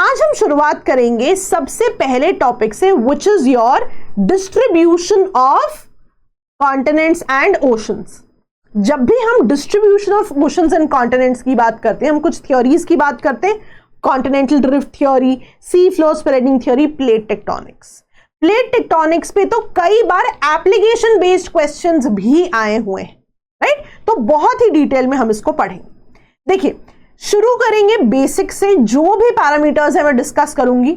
आज हम शुरुआत करेंगे सबसे पहले टॉपिक से, which is your distribution of continents and oceans. जब भी हम distribution of oceans and continents की बात करते हैं, हम कुछ थ्योरीज की बात करते हैं, continental drift theory, sea floor spreading theory, plate tectonics. Plate tectonics पे तो कई बार एप्लीकेशन बेस्ड क्वेश्चंस भी आए हुए हैं, राइट? तो बहुत ही डिटेल में हम इसको पढ़ेंगे। देखिए, शुरू करेंगे बेसिक से। जो भी पैरामीटर्स है मैं डिस्कस करूंगी।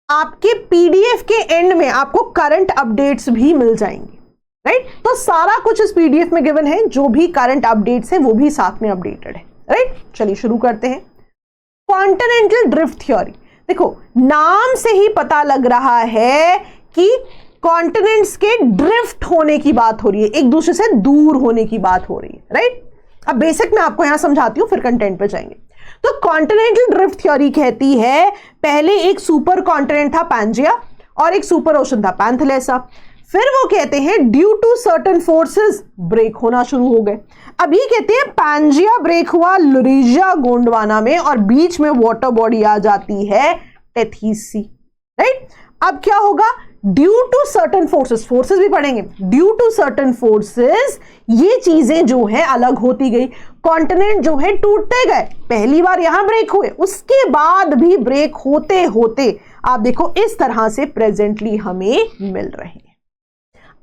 आपके पीडीएफ के एंड में आपको करंट अपडेट्स भी मिल जाएंगे, राइट? तो सारा कुछ इस पीडीएफ में गिवन है, जो भी करंट अपडेट्स है वो भी साथ में अपडेटेड है, राइट? चलिए शुरू करते हैं। Continental drift theory. देखो, नाम से ही पता लग रहा है कि कॉन्टिनेंट्स के ड्रिफ्ट होने की बात हो रही है, एक दूसरे से दूर होने की बात हो रही है, राइट? अब बेसिक मैं आपको यहां समझाती हूं, फिर कंटेंट पे जाएंगे। तो कॉन्टिनेंटल ड्रिफ्ट थ्योरी कहती है, पहले एक सुपर कॉन्टिनेंट था पैंजिया और एक सुपर ओशन था पैंथेलेसा। फिर वो कहते हैं due to certain forces break होना शुरू हो गए। अब ये कहते हैं पैंजिया ब्रेक हुआ लुरीजिया गोंडवाना में और बीच में वाटर बॉडी आ जाती है टेथीस सी, राइट? अब क्या होगा? Due to certain forces, forces भी पढ़ेंगे, ड्यू टू सर्टेन फोर्सेस ये चीजें जो है अलग होती गई, कॉन्टिनेंट जो है टूटते गए। पहली बार यहां ब्रेक हुए, उसके बाद भी ब्रेक होते होते आप देखो इस तरह से प्रेजेंटली हमें मिल रहे हैं।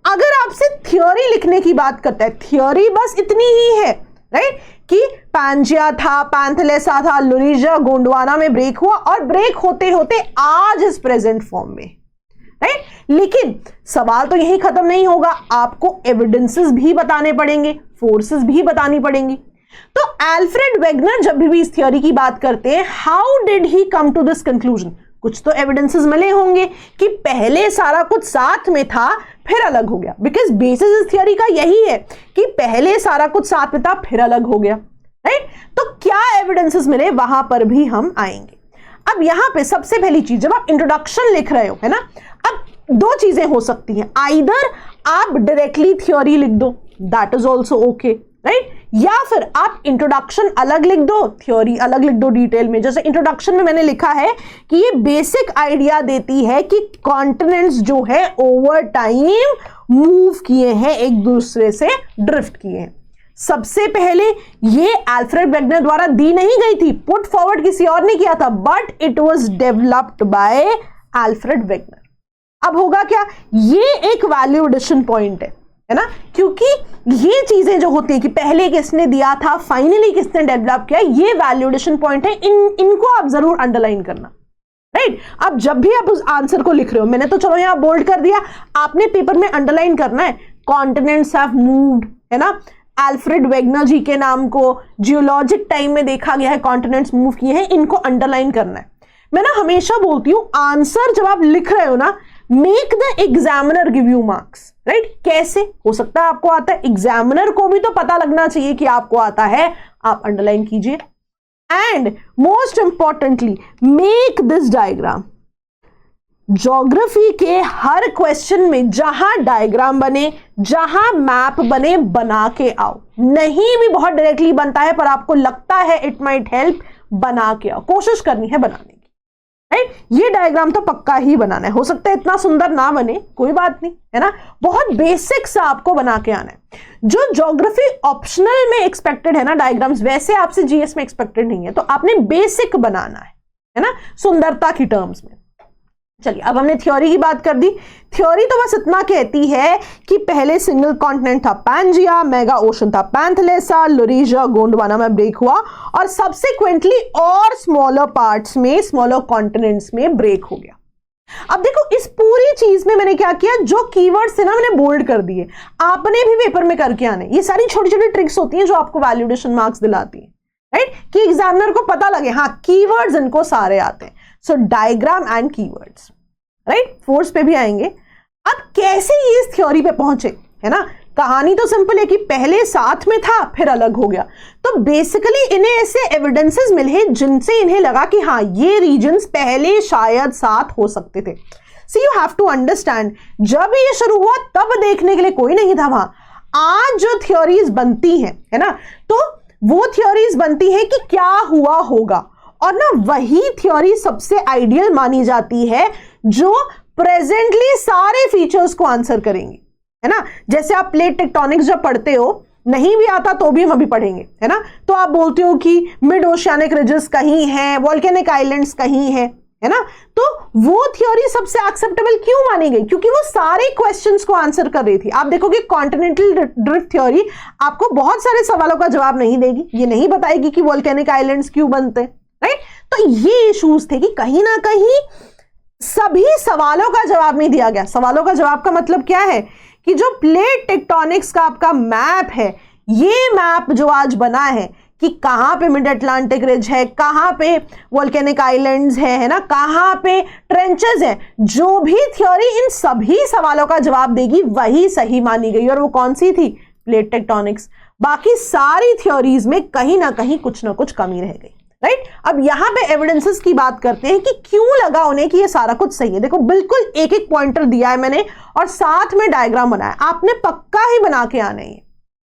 अगर आपसे थ्योरी लिखने की बात करता है, थ्योरी बस इतनी ही है, राइट? कि पैंजिया था, पैंथेलेसा था, लुरीजिया गोंडवाना में ब्रेक हुआ और ब्रेक होते होते आज इस प्रेजेंट फॉर्म में, राइट? लेकिन सवाल तो यही खत्म नहीं होगा, आपको एविडेंसेस भी बताने पड़ेंगे, फोर्सेस भी बतानी पड़ेंगी। तो अल्फ्रेड वेगनर जब भी इस थ्योरी की बात करते हैं, how did he come to this conclusion? कुछ तो एविडेंसेस मिले होंगे कि पहले सारा कुछ साथ में था फिर अलग हो गया, बिकॉज बेसिस इस थ्योरी का यही है कि पहले सारा कुछ साथ में था फिर अलग हो गया, राइट? तो क्या एविडेंसेस मिले, वहां पर भी हम आएंगे। अब यहां पे सबसे पहली चीज, जब आप इंट्रोडक्शन लिख रहे हो, है ना, अब दो चीजें हो सकती हैं, आइदर आप डायरेक्टली थ्योरी लिख दो, that is also okay, right? या फिर आप इंट्रोडक्शन अलग लिख दो, थ्योरी अलग लिख दो डिटेल में। जैसे इंट्रोडक्शन में मैंने लिखा है कि ये बेसिक आइडिया देती है कि कॉन्टिनेंट्स जो है ओवर टाइम मूव किए हैं, एक दूसरे से ड्रिफ्ट किए हैं। सबसे पहले ये अल्फ्रेड वेगनर द्वारा दी नहीं गई थी, पुट फॉरवर्ड किसी और ने किया था, but it was developed by Alfred Wegener. अब होगा क्या? ये एक वैल्यू एडिशन पॉइंट है ना, क्योंकि ये चीजें जो होती है कि पहले किसने दिया था, फाइनली किसने डेवलप किया, ये वैल्यू एडिशन पॉइंट है। इनको आप जरूर अंडरलाइन करना, राइट? अब जब भी आप उस आंसर को लिख रहे हो, मैंने तो चलो यहां बोल्ड कर दिया, आपने पेपर में अंडरलाइन करना है, कॉन्टिनेंट्स हैव मूव्ड, है ना, अल्फ्रेड वेगनर जी के नाम को जियोलॉजिक टाइम में देखा गया है, कॉन्टिनेंट्स मूव किए हैं, इनको अंडरलाइन करना है। मैं ना हमेशा बोलती हूं, आंसर जब आप लिख रहे हो ना, make the examiner give you marks, right? कैसे? हो सकता है आपको आता है, एग्जामिनर को भी तो पता लगना चाहिए कि आपको आता है, आप अंडरलाइन कीजिए। And most importantly, make this diagram. Geography के हर क्वेश्चन में जहां डायग्राम बने, जहां मैप बने, बना के आओ। नहीं भी बहुत डायरेक्टली बनता है, पर आपको लगता है इट माइट हेल्प, बना के आओ, कोशिश करनी है बनाने की, राइट? ये डायग्राम तो पक्का ही बनाना है, हो सकता है इतना सुंदर ना बने, कोई बात नहीं, है ना, बहुत बेसिक सा आपको बना के आना है। जो ज्योग्राफी ऑप्शनल में एक्सपेक्टेड है ना डायग्राम्स, वैसे आपसे जीएस में एक्सपेक्टेड नहीं है, तो आपने बेसिक बनाना है ना, सुंदरता की टर्म्स में। चलिए, अब हमने थ्योरी की बात कर दी। थ्योरी तो बस इतना कहती है कि पहले सिंगल कॉन्टिनेंट था पैंजिया, मेगा ओशन था पैंथेलेसा, लुरीजिया गोंडवाना में ब्रेक हुआ और सब्सिक्वेंटली और स्मॉलर पार्ट्स में, स्मॉलर कॉन्टिनेंट्स में ब्रेक हो गया। अब देखो, इस पूरी चीज में मैंने क्या किया, जो कीवर्ड्स थे ना मैंने बोल्ड कर दिए, आपने भी पेपर में करके आने। ये सारी छोटी छोटी ट्रिक्स होती हैं जो आपको वैल्यूएशन मार्क्स दिलाती हैं, राइट? कि एग्जामिनर को पता लगे हाँ कीवर्ड्स इनको सारे आते हैं। So diagram and keywords, right? Force पे भी आएंगे। अब कैसे ये इस थ्योरी पे पहुंचे, है ना, कहानी तो सिंपल है कि पहले साथ में था फिर अलग हो गया। तो बेसिकली इन्हें ऐसे एविडेंसेस मिले जिनसे इन्हें लगा कि हाँ ये रीजन्स पहले शायद साथ हो सकते थे। सी यू हैव टू अंडरस्टैंड, जब ये शुरू हुआ तब देखने के लिए कोई नहीं था वहां। आज जो थ्योरीज बनती हैं, है ना, तो वो थ्योरीज बनती है कि क्या हुआ होगा, और ना वही थ्योरी सबसे आइडियल मानी जाती है जो प्रेजेंटली सारे फीचर्स को आंसर करेंगी, है ना। जैसे आप प्लेट टेक्टोनिक्स जब पढ़ते हो, नहीं भी आता तो भी हम अभी पढ़ेंगे, है ना, तो आप बोलते हो कि मिड ओशियानिक रिजेस कहीं हैं, वोल्केनिक आइलैंड्स कहीं हैं, है ना, तो वो थ्योरी सबसे एक्सेप्टेबल क्यों मानी गई? क्योंकि वो सारे क्वेश्चंस को आंसर कर रही थी। आप देखोगे कॉन्टिनेंटल ड्रिफ्ट थ्योरी आपको बहुत सारे सवालों का जवाब नहीं देगी, ये नहीं बताएगी कि वोल्केनिक आइलैंड्स क्यों बनते, राइट। तो ये इश्यूज थे कि कहीं ना कहीं सभी सवालों का जवाब नहीं दिया गया। सवालों का जवाब का मतलब क्या है कि जो प्लेट टेक्टोनिक्स का आपका मैप है, ये मैप जो आज बना है कि कहां पे मिड अटलांटिक रिज है, कहां पे वोल्केनिक आइलैंड्स है ना, कहां पे ट्रेंचेस है, जो भी थ्योरी इन सभी सवालों का जवाब देगी वही सही मानी गई। और वो कौन सी थी? Plate tectonics. बाकी सारी थ्योरीज में कहीं ना कहीं कुछ ना कुछ कमी रह गई, राइट। अब यहां पे एविडेंसेस की बात करते हैं कि क्यों लगा उन्हें कि ये सारा कुछ सही है। देखो बिल्कुल एक एक पॉइंटर दिया है मैंने और साथ में डायग्राम बनाया, आपने पक्का ही बना के आना है,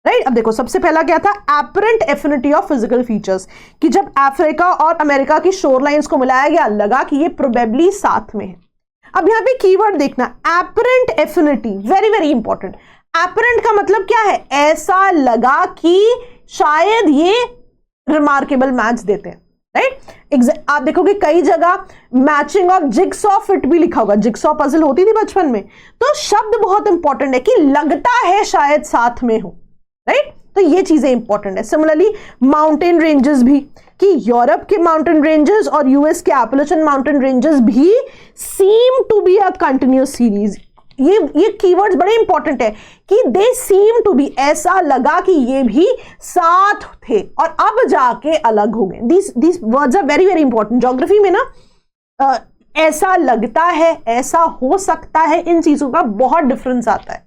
राइट। अब देखो सबसे पहला क्या था? Apparent affinity of physical features, कि जब अफ्रीका और अमेरिका की शोर लाइंस को मिलाया गया लगा कि ये प्रोबेबली साथ में है। अब यहां पे कीवर्ड देखना, apparent affinity, very very important. Apparent का मतलब क्या है? ऐसा लगा कि शायद ये रिमार्केबल मैच देते हैं, राइट। आप देखोगे कई जगह मैचिंग ऑफ जिग्सॉ फिट भी लिखा होगा, जिग्सॉ पजल होती थी बचपन में, तो शब्द बहुत इंपॉर्टेंट है कि लगता है शायद साथ में हो, राइट। तो ये चीजें इंपॉर्टेंट है। सिमिलरली माउंटेन रेंजेस भी, कि यूरोप के माउंटेन रेंजेस और यूएस के एपलेचियन माउंटेन रेंजेस भी seem to be a continuous series. ये कीवर्ड्स बड़े इंपॉर्टेंट है कि दे सीम टू बी, ऐसा लगा कि ये भी साथ थे और अब जाके अलग हो गए। These words are very very important. Geography में ना ऐसा लगता है, ऐसा हो सकता है, इन चीजों का बहुत डिफरेंस आता है,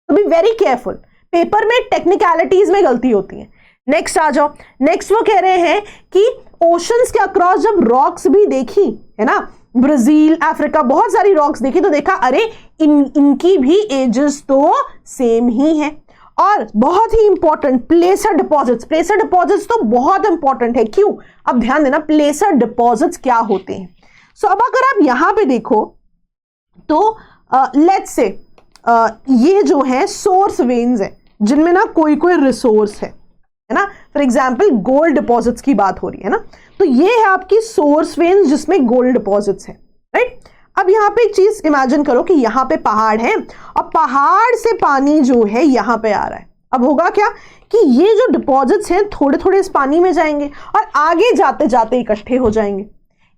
तो बी वेरी केयरफुल। पेपर में टेक्निकलिटीज में गलती होती है। नेक्स्ट आ जाओ। नेक्स्ट वो कह रहे हैं कि ओशंस के अक्रॉस जब रॉक्स भी देखी, है ना, ब्राजील, अफ्रीका, बहुत सारी रॉक्स देखी, तो देखा अरे इनकी भी एजेस तो सेम ही है। और बहुत ही इंपॉर्टेंट, प्लेसर डिपॉजिट्स। प्लेसर डिपॉजिट्स तो बहुत इंपॉर्टेंट है। क्यों? अब ध्यान देना, प्लेसर डिपॉजिट्स क्या होते हैं। सो अब अगर आप यहां पे देखो तो लेट्स से ये जो है सोर्स वेन्स है जिनमें ना कोई कोई रिसोर्स है ना। फॉर एग्जाम्पल गोल्ड डिपॉजिट्स की बात हो रही है ना, तो ये है आपकी सोर्स वेन्स जिसमें गोल्ड डिपॉजिट्स है, राइट। अब यहाँ पे एक चीज इमेजिन करो कि यहाँ पे पहाड़ है और पहाड़ से पानी जो है यहाँ पे आ रहा है। अब होगा क्या कि ये जो डिपॉजिट्स हैं थोड़े थोड़े इस पानी में जाएंगे और आगे जाते जाते इकट्ठे हो जाएंगे।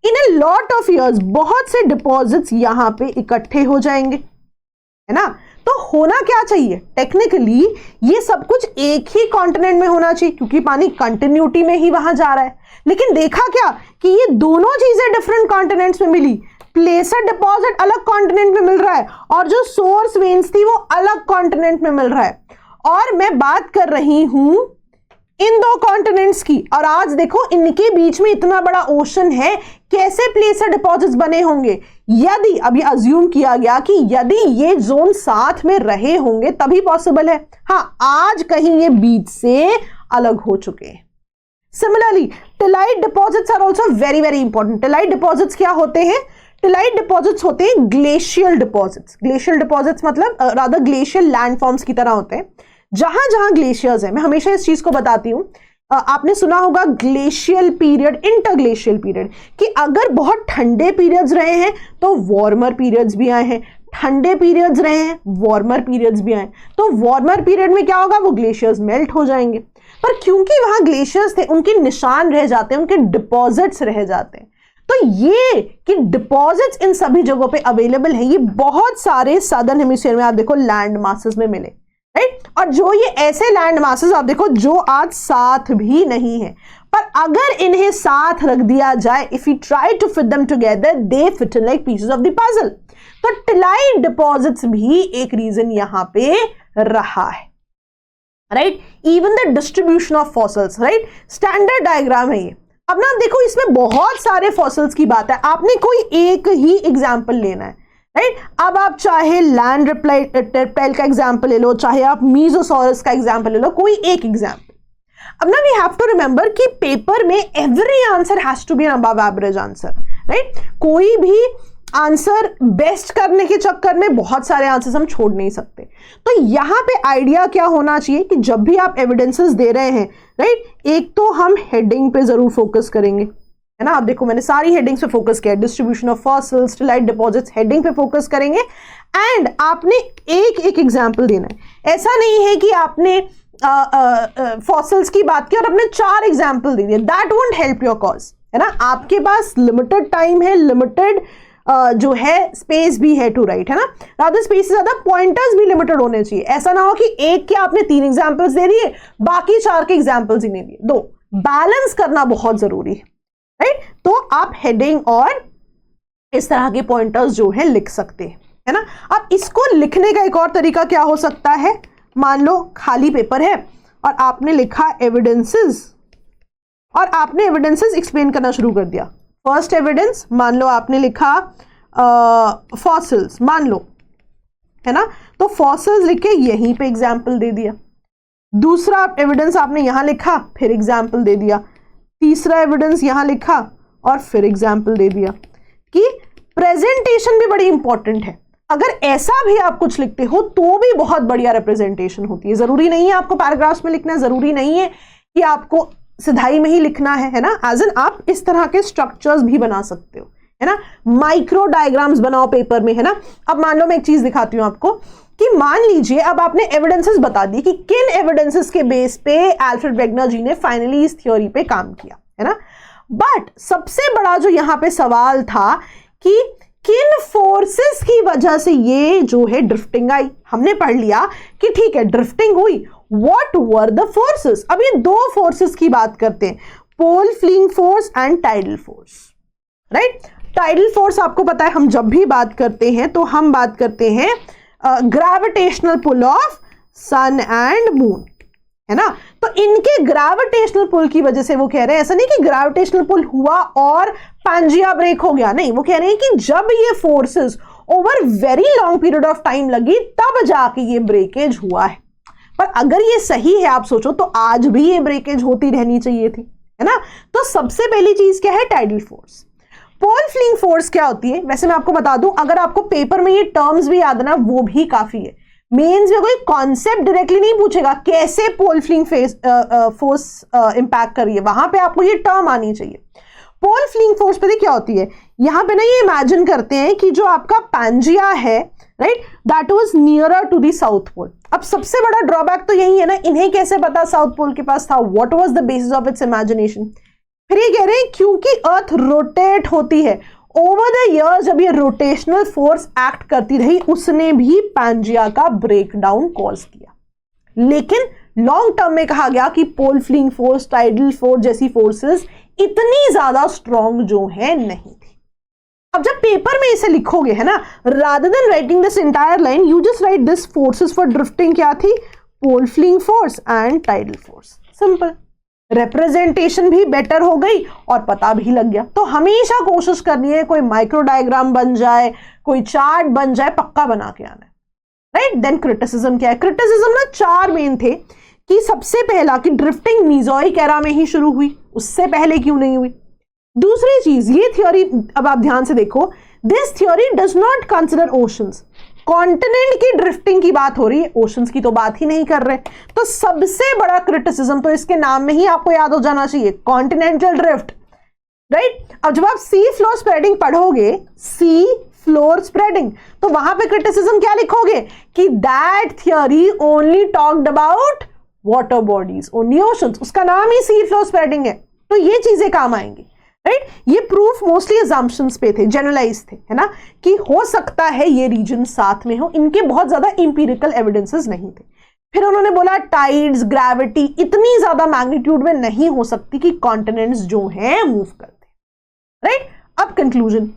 इन ए लॉट ऑफ ईयर्स बहुत से डिपॉजिट्स यहाँ पे इकट्ठे हो जाएंगे, है ना। तो होना क्या चाहिए? टेक्निकली ये सब कुछ एक ही कॉन्टिनेंट में होना चाहिए क्योंकि पानी कंटिन्यूटी में ही वहां जा रहा है। लेकिन देखा क्या कि ये दोनों चीजें डिफरेंट कॉन्टिनेंट्स में मिली। प्लेसर डिपॉजिट अलग कॉन्टिनेंट में मिल रहा है और जो सोर्स वेन्स थी वो अलग कॉन्टिनेंट में मिल रहा है। और मैं बात कर रही हूं इन दो कॉन्टिनेंट्स की, और आज देखो इनके बीच में इतना बड़ा ओशन है, कैसे प्लेसर डिपॉजिट्स बने होंगे? यदि अभी अज्यूम किया गया कि यदि ये जोन साथ में रहे होंगे तभी पॉसिबल है। हाँ, आज कहीं ये बीच से अलग हो चुके हैं। Similarly tillite deposits are also very very important. Tillite deposits क्या होते हैं? टिलाइट डिपॉजिट्स होते हैं ग्लेशियल डिपॉजिट्स। ग्लेशियल डिपॉजिट्स मतलब रादर ग्लेशियल लैंडफॉर्म्स की तरह होते हैं। जहां जहां ग्लेशियर्स है, मैं हमेशा इस चीज को बताती हूं, आपने सुना होगा ग्लेशियल पीरियड, इंटरग्लेशियल पीरियड, कि अगर बहुत ठंडे पीरियड्स रहे हैं तो वार्मर पीरियड्स भी आए हैं, ठंडे पीरियड्स रहे हैं वार्मर पीरियड्स भी आए। तो वार्मर पीरियड में क्या होगा? वो ग्लेशियर्स मेल्ट हो जाएंगे। पर क्योंकि वहां ग्लेशियर्स थे, उनके निशान रह जाते हैं, उनके डिपॉजिट्स रह जाते हैं। तो ये कि डिपॉजिट्स इन सभी जगहों पे अवेलेबल है, ये बहुत सारे सदर्न हेमिस्फीयर में आप देखो लैंड मासेस में मिले, राइट। और जो ये ऐसे लैंड मासेस आप देखो जो आज साथ भी नहीं है, पर अगर इन्हें साथ रख दिया जाए, if you try to fit them together, they fit in like pieces of the puzzle. तो टिलाइट डिपॉजिट्स भी एक रीजन यहां पे रहा है, right. Even the distribution of fossils, right, standard diagram है ये। अब ना देखो इसमें बहुत सारे फॉसिल्स की बात है, आपने कोई एक ही एग्जाम्पल लेना है, राइट। अब आप चाहे लैंड रेप्टाइल का एग्जाम्पल ले लो, चाहे आप मीजोसॉरस का एग्जाम्पल ले लो, कोई एक एग्जाम्पल। अब ना वी हैव टू रिमेंबर कि पेपर में every answer has to be an above average answer, right? कोई भी आंसर बेस्ट करने के चक्कर में बहुत सारे आंसर्स हम छोड़ नहीं सकते। तो यहां पे आइडिया क्या होना चाहिए कि जब भी आप एविडेंसेस दे रहे हैं, राइट, एक तो हम हेडिंग पे जरूर फोकस करेंगे, है ना? आप देखो मैंने सारी हेडिंग्स पे फोकस किया, distribution of fossils, tillite deposits, heading पे फोकस करेंगे। एंड आपने एक एक एग्जाम्पल देना है। ऐसा नहीं है कि आपने फॉसिल्स की बात की और आपने 4 एग्जाम्पल दे दिए, that won't help your cause, है ना? आपके पास लिमिटेड टाइम है, लिमिटेड जो है स्पेस भी है टू राइट, है ना? रादर स्पेस से ज्यादा पॉइंटर्स भी लिमिटेड होने चाहिए। ऐसा ना हो कि एक के आपने 3 एग्जाम्पल्स दे दिए, बाकी 4 के एग्जाम्पल्स ही नहीं दिए। दो, बैलेंस करना बहुत जरूरी है, राइट? तो आप हेडिंग और इस तरह के पॉइंटर्स जो है लिख सकते हैं, है ना? अब इसको लिखने का एक और तरीका क्या हो सकता है? मान लो खाली पेपर है और आपने लिखा एविडेंसेस, और आपने एविडेंसेस एक्सप्लेन करना शुरू कर दिया। फर्स्ट एविडेंस मान लो आपने लिखा फॉसिल्स, मान लो, है ना? तो फॉसिल्स लिख के यहीं पे एग्जाम्पल दे दिया। दूसरा एविडेंस आपने यहां लिखा, फिर एग्जाम्पल दे दिया। तीसरा एविडेंस यहां लिखा और फिर एग्जाम्पल दे दिया। कि प्रेजेंटेशन भी बड़ी इंपॉर्टेंट है। अगर ऐसा भी आप कुछ लिखते हो तो भी बहुत बढ़िया रिप्रेजेंटेशन होती है। जरूरी नहीं है आपको पैराग्राफ्स में लिखना है, जरूरी नहीं है कि आपको सिधाई में ही लिखना है ना? एज एन आप इस तरह के स्ट्रक्चर्स भी बना सकते हो, है ना? माइक्रो डायग्राम्स बनाओ पेपर में, है ना? अब मान लो मैं एक चीज दिखाती हूं आपको कि मान लीजिए अब आपने एविडेंसेस बता दी कि किन एविडेंसेस के बेस पे अल्फ्रेड वेगनर जी ने फाइनली इस थ्योरी पे काम किया, है ना? बट सबसे बड़ा जो यहां पे सवाल था कि किन फोर्सेस की वजह से ये जो है ड्रिफ्टिंग आई। हमने पढ़ लिया कि ठीक है ड्रिफ्टिंग हुई, What were the forces? अब ये 2 फोर्सेस की बात करते हैं, pole fleeing force and tidal force, right? Tidal force आपको पता है हम जब भी बात करते हैं तो हम बात करते हैं gravitational pull of sun and moon, है ना? तो इनके ग्रेविटेशनल पुल की वजह से वो कह रहे हैं, ऐसा नहीं कि ग्रेविटेशनल पुल हुआ और पांजिया ब्रेक हो गया, नहीं, वो कह रहे हैं कि जब ये forces over very long period of time लगी तब जाके ये ब्रेकेज हुआ है। पर अगर ये सही है आप सोचो तो आज भी ये ब्रेकेज होती रहनी चाहिए थी, है ना? तो सबसे पहली चीज क्या है? Tidal force. Pole fleeing force क्या होती है? वैसे मैं आपको बता दूं, अगर आपको पेपर में ये टर्म्स भी याद है ना वो भी काफी है। मेंस में कोई कॉन्सेप्ट डायरेक्टली नहीं पूछेगा कैसे पोल फ्लीइंग फोर्स इंपैक्ट कर रही है, वहां पे आपको ये टर्म आनी चाहिए। पोल फ्लीइंग फोर्स पता क्या होती है? यहां पे ना ये इमेजिन करते हैं कि जो आपका पांजिया है, right, that was nearer to the south pole. अब सबसे बड़ा ड्रॉबैक तो यही है ना, इन्हें कैसे पता साउथ पोल के पास था? What was the basis of its imagination? फिर ये कह रहे हैं क्योंकि अर्थ रोटेट होती है ओवर द ईयर्स, जब ये रोटेशनल फोर्स एक्ट करती रही उसने भी पांजिया का ब्रेकडाउन कॉज किया। लेकिन लॉन्ग टर्म में कहा गया कि पोल फ्लीइंग फोर्स, टाइडल फोर्स जैसी फोर्सेस इतनी ज्यादा स्ट्रॉन्ग जो है नहीं थी। अब जब पेपर में इसे लिखोगे, है ना, rather than writing this entire line you just write this forces for drifting क्या थी? Pole fleeing force and tidal force. Simple, representation भी बेटर हो गई और पता भी लग गया। तो हमेशा कोशिश करनी है कोई माइक्रो डायग्राम बन जाए, कोई चार्ट बन जाए, पक्का बना के आना है, राइट? देन क्रिटिसिज्म क्या है? क्रिटिसिज्म ना 4 मेन थे कि सबसे पहला कि ड्रिफ्टिंग मीजोइक एरा में ही शुरू हुई, उससे पहले क्यों नहीं हुई? दूसरी चीज, ये थ्योरी अब आप ध्यान से देखो, this theory does not consider oceans. Continent की ड्रिफ्टिंग की बात हो रही है, ओशंस की तो बात ही नहीं कर रहे। तो सबसे बड़ा क्रिटिसिज्म तो इसके नाम में ही आपको याद हो जाना चाहिए, कॉन्टिनेंटल ड्रिफ्ट, राइट? अब जब आप सी फ्लोर स्प्रेडिंग पढ़ोगे, सी फ्लोर स्प्रेडिंग, तो वहां पे क्रिटिसिज्म क्या लिखोगे कि that theory only talked about water bodies, only oceans. उसका नाम ही सी फ्लोर स्प्रेडिंग है, तो ये चीजें काम आएंगी, राइट? ये प्रूफ मोस्टली अजम्पशंस पे थे, जनरलाइज थे, है ना, कि हो सकता है ये रीजन साथ में हो। इनके बहुत ज्यादा इंपीरिकल एविडेंसेस नहीं थे। फिर उन्होंने बोला टाइड्स, ग्रेविटी इतनी ज्यादा मैग्नीट्यूड में नहीं हो सकती कि कॉन्टिनेंट्स जो हैं मूव करते, राइट? अब कंक्लूजन,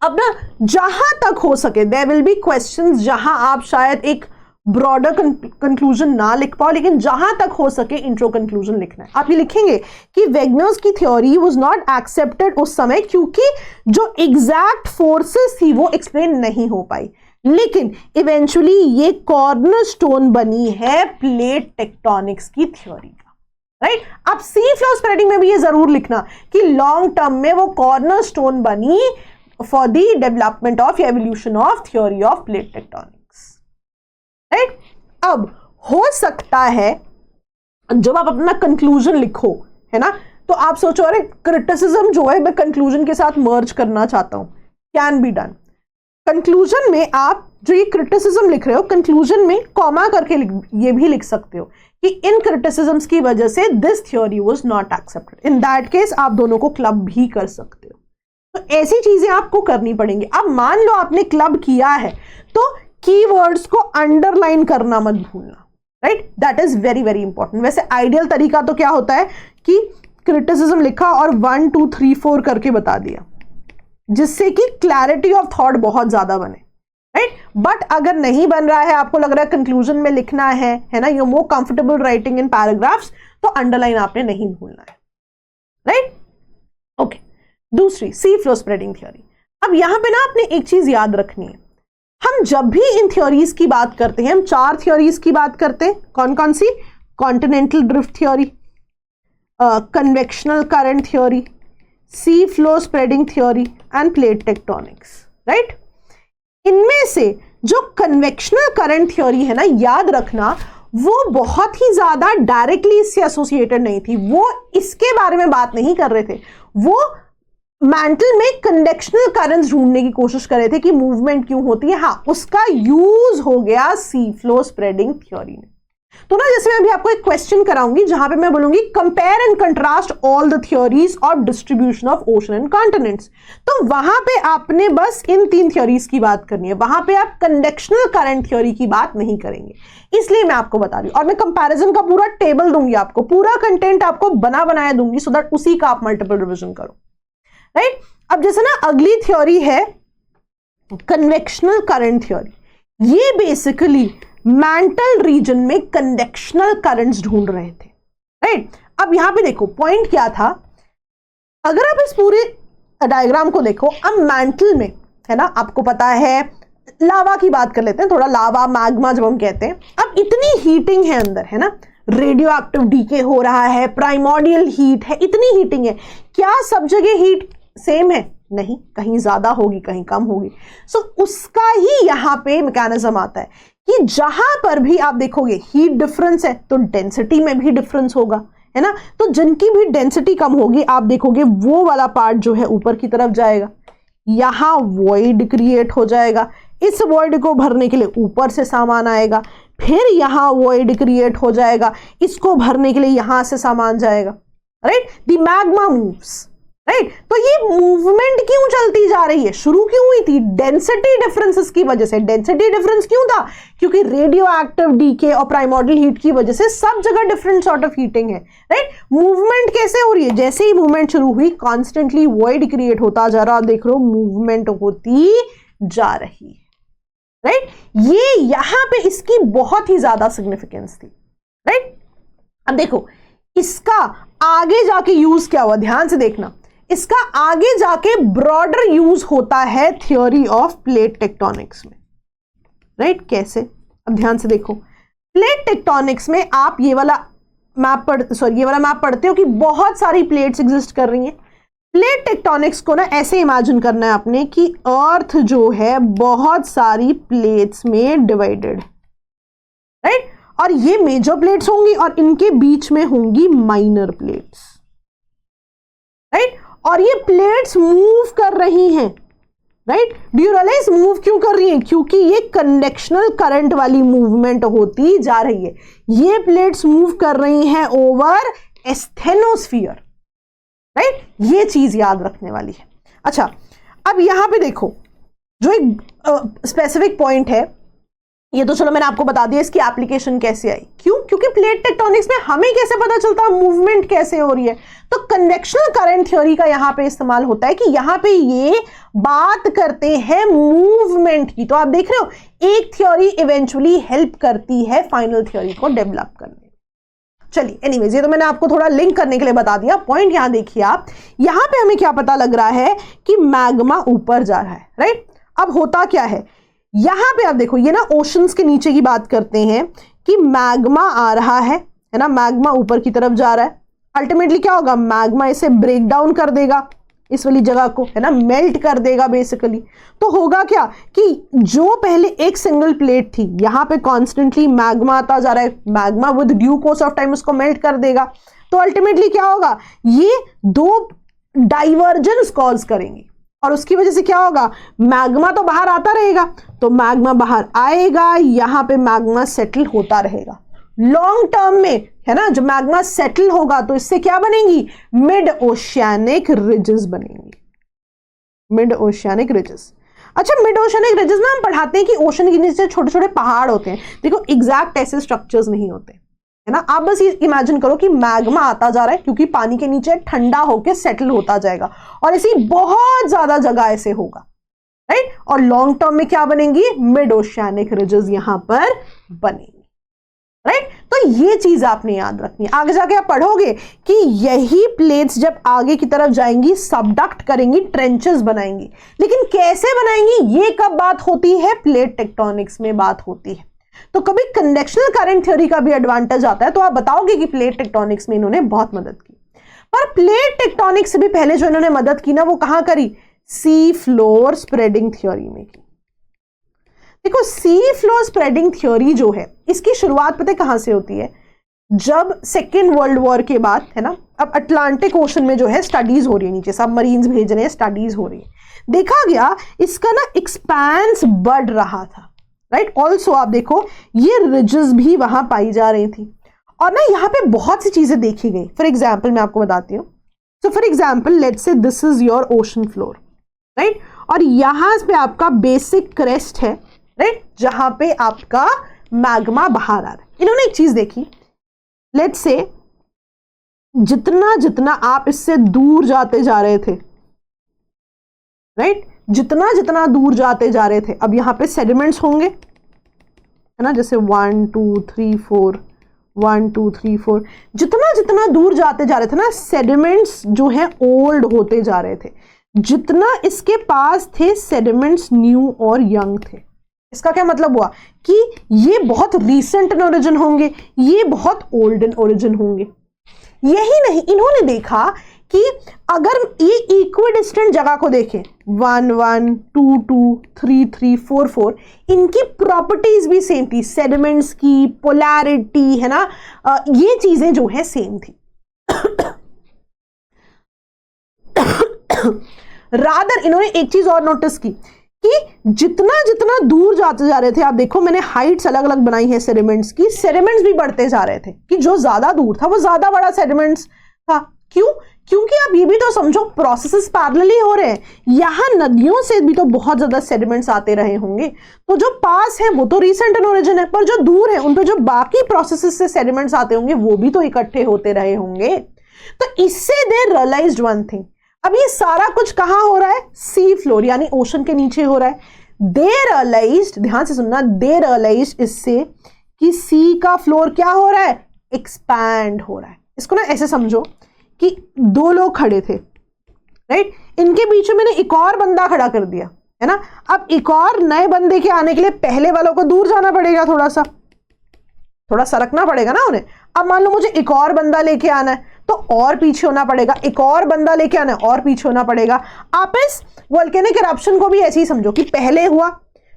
अब ना जहां तक हो सके देयर विल बी क्वेश्चंस जहां आप शायद एक ब्रॉडर कंक्लूजन ना लिख पाओ, लेकिन जहां तक हो सके इंट्रो कंक्लूजन लिखना है। आप ये लिखेंगे कि वेगनर्स की थ्योरी वाज नॉट एक्सेप्टेड उस समय क्योंकि जो एग्जैक्ट फोर्सेस थी वो एक्सप्लेन नहीं हो पाई, लेकिन इवेंचुअली ये कॉर्नरस्टोन बनी है प्लेट टेक्टोनिक्स की थ्योरी का। राइट। अब सी फ्लो स्प्रेडिंग में भी ये जरूर लिखना कि लॉन्ग टर्म में वो कॉर्नरस्टोन बनी for the development of evolution of theory of plate tectonics, right. अब हो सकता है जब आप अपना कंक्लूजन लिखो, है ना, तो आप सोचो अरे क्रिटिसिज्म जो है मैं कंक्लूजन के साथ मर्ज करना चाहता हूं, कैन बी डन। कंक्लूजन में आप जो ये क्रिटिसिज्म लिख रहे हो, कंक्लूजन में कॉमा करके ये भी लिख सकते हो कि इन क्रिटिसिज्म्स की वजह से this theory was not accepted. In that case आप दोनों को क्लब भी कर सकते हो। तो ऐसी चीजें आपको करनी पड़ेंगी। अब मान लो आपने क्लब किया है तो कीवर्ड्स को अंडरलाइन करना मत भूलना, right, that is very very important. वैसे आइडियल तरीका तो क्या होता है कि क्रिटिसिज्म लिखा और 1 2 3 4 करके बता दिया, जिससे कि क्लैरिटी ऑफ थॉट बहुत ज्यादा बने, राइट। बट अगर नहीं बन रहा है, आपको लग रहा है कंक्लूजन में लिखना है ना, you more comfortable writing in paragraphs, तो अंडरलाइन आपने नहीं भूलना है, राइट। ओके, दूसरी सी फ्लो स्प्रेडिंग थ्योरी। अब यहां पे ना आपने एक चीज याद रखनी है, हम जब भी इन थ्योरीज की बात करते हैं, हम 4 थ्योरीज की बात करते हैं। कौन कौन सी? Continental drift theory, convectional current theory, sea floor spreading theory and plate tectonics, right. इनमें से जो कन्वेक्शनल करंट थ्योरी है ना, याद रखना वो बहुत ही ज्यादा डायरेक्टली इससे एसोसिएटेड नहीं थी, वो इसके बारे में बात नहीं कर रहे थे, वो मैंटल में कंडक्शनल करंट्स ढूंढने की कोशिश कर रहे थे कि मूवमेंट क्यों होती है। हाँ, उसका यूज हो गया सी फ्लो स्प्रेडिंग थ्योरी में। तो ना जैसे मैं अभी आपको एक क्वेश्चन कराऊंगी जहां पे मैं बोलूंगी compare and contrast all the theories of distribution of ocean and continents, तो वहां पे आपने बस इन 3 थ्योरीज की बात करनी है, वहां पे आप कंडक्शनल करंट थ्योरी की बात नहीं करेंगे, इसलिए मैं आपको बता रही हूं। और मैं कंपैरिजन का पूरा टेबल दूंगी आपको, पूरा कंटेंट आपको बना बनाया दूंगी, सो दैट उसी का आप मल्टीपल रिविजन करो, राइट। अब जैसे ना अगली थ्योरी है कन्वेक्शनल करंट थ्योरी, ये बेसिकली मैंटल रीजन में कंडक्शनल करंट्स ढूंढ रहे थे, राइट। अब यहां पे देखो पॉइंट क्या था, अगर आप इस पूरे डायग्राम को देखो, अब मैंटल में है ना, आपको पता है लावा की बात कर लेते हैं थोड़ा, लावा मैग्मा जब हम कहते हैं, अब इतनी हीटिंग है अंदर, है ना, रेडियो एक्टिव डीके हो रहा है, प्राइमोर्डियल हीट है, इतनी हीटिंग है, क्या सब जगह हीट सेम है? नहीं, कहीं ज्यादा होगी कहीं कम होगी। सो उसका ही यहां पे मैकेनिज्म आता है कि जहां पर भी आप देखोगे हीट डिफरेंस है तो डेंसिटी में भी डिफरेंस होगा, है ना, तो जिनकी भी डेंसिटी कम होगी आप देखोगे वो वाला पार्ट जो है ऊपर की तरफ जाएगा, यहां वॉइड क्रिएट हो जाएगा, इस वॉइड को भरने के लिए ऊपर से सामान आएगा, फिर यहां वॉइड क्रिएट हो जाएगा, इसको भरने के लिए यहां से सामान जाएगा, right. The magma moves, right. तो ये मूवमेंट क्यों चलती जा रही है? शुरू क्यों हुई थी? डेंसिटी डिफरेंसेस की वजह से। डेंसिटी डिफरेंस क्यों था? क्योंकि रेडियो एक्टिव डीके और प्राइमोर्डियल हीट की वजह से सब जगह डिफरेंट सॉर्ट ऑफ हीटिंग है, राइट। मूवमेंट कैसे हो रही है? जैसे ही मूवमेंट शुरू हुई कॉन्स्टेंटली वॉइड क्रिएट होता जा रहा, देख लो मूवमेंट होती जा रही है, राइट। ये यहां पे इसकी बहुत ही ज्यादा सिग्निफिकेंस थी, राइट। अब देखो इसका आगे जाके यूज क्या हुआ, ध्यान से देखना, इसका आगे जाके ब्रॉडर यूज होता है थ्योरी ऑफ प्लेट टेक्टोनिक्स में, राइट। कैसे? अब ध्यान से देखो, प्लेट टेक्टोनिक्स में आप ये वाला मैप पढ़ते हो कि बहुत सारी प्लेट्स एग्जिस्ट कर रही हैं। प्लेट टेक्टोनिक्स को ना ऐसे इमेजिन करना है आपने कि अर्थ जो है बहुत सारी प्लेट्स में डिवाइडेड, राइट, और ये मेजर प्लेट्स होंगी और इनके बीच में होंगी माइनर प्लेट्स, राइट। और ये प्लेट्स मूव कर रही हैं, right. Do you realize move क्यों कर रही हैं? क्योंकि ये कंडक्शनल करंट वाली मूवमेंट होती जा रही है। ये प्लेट्स मूव कर रही हैं ओवर एस्थेनोस्फीयर, राइट। ये चीज याद रखने वाली है। अच्छा, अब यहां पे देखो जो एक स्पेसिफिक पॉइंट है, ये तो चलो मैंने आपको बता दिया इसकी एप्लीकेशन कैसे आई। क्यों? क्योंकि प्लेट टेक्टोनिक्स में हमें कैसे पता चलता मूवमेंट कैसे हो रही है, तो कन्वेक्शनल करंट थ्योरी का यहां पे इस्तेमाल होता है कि यहां पे ये बात करते हैं मूवमेंट की। तो आप देख रहे हो एक थ्योरी इवेंचुअली हेल्प करती है फाइनल थ्योरी को डेवलप करने। चलिए एनीवेज, ये तो मैंने आपको थोड़ा लिंक करने के लिए बता दिया। पॉइंट यहां देखिए आप, यहां पे हमें क्या पता लग रहा है कि मैग्मा ऊपर जा रहा है, राइट। अब होता क्या है, यहां पे आप देखो ये ना ओशंस के नीचे की बात करते हैं कि मैग्मा आ रहा है, है ना, मैग्मा ऊपर की तरफ जा रहा है, अल्टीमेटली क्या होगा, मैग्मा इसे ब्रेक डाउन कर देगा, इस वाली जगह को, है ना, मेल्ट कर देगा बेसिकली। तो होगा क्या कि जो पहले एक सिंगल प्लेट थी, यहां पे कॉन्स्टेंटली मैग्मा आता जा रहा है, magma with due course of time उसको मेल्ट कर देगा। तो अल्टीमेटली क्या होगा, ये दो डाइवर्जेंस कॉज करेंगे और उसकी वजह से क्या होगा, मैग्मा तो बाहर आता रहेगा, तो मैग्मा बाहर आएगा, यहां पे मैग्मा सेटल होता रहेगा। लॉन्ग टर्म में, है ना, जब मैग्मा सेटल होगा तो इससे क्या बनेंगी, मिड ओशियानिक रिजेस बनेंगी, मिड ओशियानिक रिजेस। अच्छा, मिड ओशियानिक रिजेस में हम पढ़ाते हैं कि ओशन के नीचे छोटे छोटे पहाड़ होते हैं। देखो एग्जैक्ट ऐसे स्ट्रक्चर्स नहीं होते, है ना। आप बस ये इमेजिन करो कि मैग्मा आता जा रहा है, क्योंकि पानी के नीचे ठंडा होकर सेटल होता जाएगा और ऐसी बहुत ज्यादा जगह ऐसे होगा, राइट। और लॉन्ग टर्म में क्या बनेंगी, मिड ओशियानिक रिजेस यहां पर बनेंगी, राइट। तो ये चीज आपने याद रखनी है। आगे जाके आप पढ़ोगे कि यही प्लेट्स जब आगे की तरफ जाएंगी, सबडक्ट करेंगी, ट्रेंचेस बनाएंगी। लेकिन कैसे बनाएंगी, ये कब बात होती है, प्लेट टेक्टोनिक्स में बात होती है। तो कभी कन्वेक्शनल करंट थ्योरी का भी एडवांटेज आता है, तो आप बताओगे कि प्लेट टेक्टोनिक्स में इन्होंने बहुत मदद की। पर प्लेट टेक्टोनिक्स से भी पहले जो इन्होंने मदद की ना, वो कहां करी, सी फ्लोर स्प्रेडिंग थ्योरी में की। देखो सी फ्लोर स्प्रेडिंग थ्योरी जो है, इसकी शुरुआत पता है कहां से होती है, जब सेकेंड वर्ल्ड वॉर के बाद, है ना, अब अटलांटिक ओशन में जो है स्टडीज हो रही है, नीचे सबमरीन्स भेज रहे हैं, स्टडीज हो रही है, देखा गया इसका ना एक्सपेंस बढ़ रहा था, राइट। ऑल्सो आप देखो ये रिजेस भी वहां पाई जा रही थी और ना यहाँ पे बहुत सी चीजें देखी गई। फॉर एग्जाम्पल मैं आपको बताती हूँ। So for example let's say this is your ocean floor, right, और यहां पे आपका बेसिक क्रेस्ट है, राइट, जहां पे आपका मैग्मा बाहर आ रहा है। इन्होंने एक चीज देखी, लेट्स से जितना जितना आप इससे दूर जाते जा रहे थे, राइट, जितना जितना दूर जाते जा रहे थे, अब यहां पे सेडिमेंट्स होंगे, है ना, जैसे 1 2 3 4 1 2 3 4, जितना जितना दूर जाते जा रहे थे ना, सेडिमेंट्स जो है ओल्ड होते जा रहे थे। जितना इसके पास थे सेडिमेंट्स न्यू और यंग थे। इसका क्या मतलब हुआ कि ये बहुत रीसेंट इन ओरिजिन होंगे, ये बहुत ओल्ड इन ओरिजिन होंगे। यही नहीं, इन्होंने देखा कि अगर ये इक्विडिस्टेंट जगह को देखें, 1 1 2 2 3 3 4 4, इनकी प्रॉपर्टीज भी सेम थी, सेडिमेंट्स की पोलैरिटी, है ना, ये चीजें जो है सेम थी। रादर इन्होंने एक चीज और नोटिस की कि जितना जितना दूर जाते जा रहे थे, आप देखो मैंने हाइट्स अलग अलग बनाई है सेडिमेंट्स की, सेडिमेंट्स भी बढ़ते जा रहे थे, कि जो ज्यादा दूर था वो ज्यादा बड़ा सेडिमेंट्स था। क्यों? क्योंकि आप ये भी तो समझो प्रोसेसेस पैरेलली हो रहे हैं, यहां नदियों से भी तो बहुत ज्यादा सेडिमेंट्स आते रहे होंगे, तो जो पास है वो तो रीसेंट इन ओरिजिन है, पर जो दूर है उन पे जो बाकी प्रोसेसेस से सेडिमेंट्स आते होंगे वो भी तो इकट्ठे होते रहे होंगे। तो इससे दे रियलाइज्ड वन थिंग, अब ये सारा कुछ कहां हो रहा है, सी फ्लोर यानी ओशन के नीचे हो रहा है। दे रियलाइज्ड, ध्यान से सुनना, दे रियलाइज्ड इससे कि सी का फ्लोर क्या हो रहा है, एक्सपैंड हो रहा है। इसको ना ऐसे समझो कि दो लोग खड़े थे, राइट, इनके बीच में मैंने एक और बंदा खड़ा कर दिया, है ना। अब एक और नए बंदे के आने के लिए पहले वालों को दूर जाना पड़ेगा, थोड़ा सरकना पड़ेगा ना उन्हें। अब मान लो मुझे एक और बंदा लेके आना है तो और पीछे होना पड़ेगा, एक और बंदा लेके आना है और पीछे होना पड़ेगा। आप इस वोल्केनिक इरप्शन को भी ऐसे ही समझो कि पहले हुआ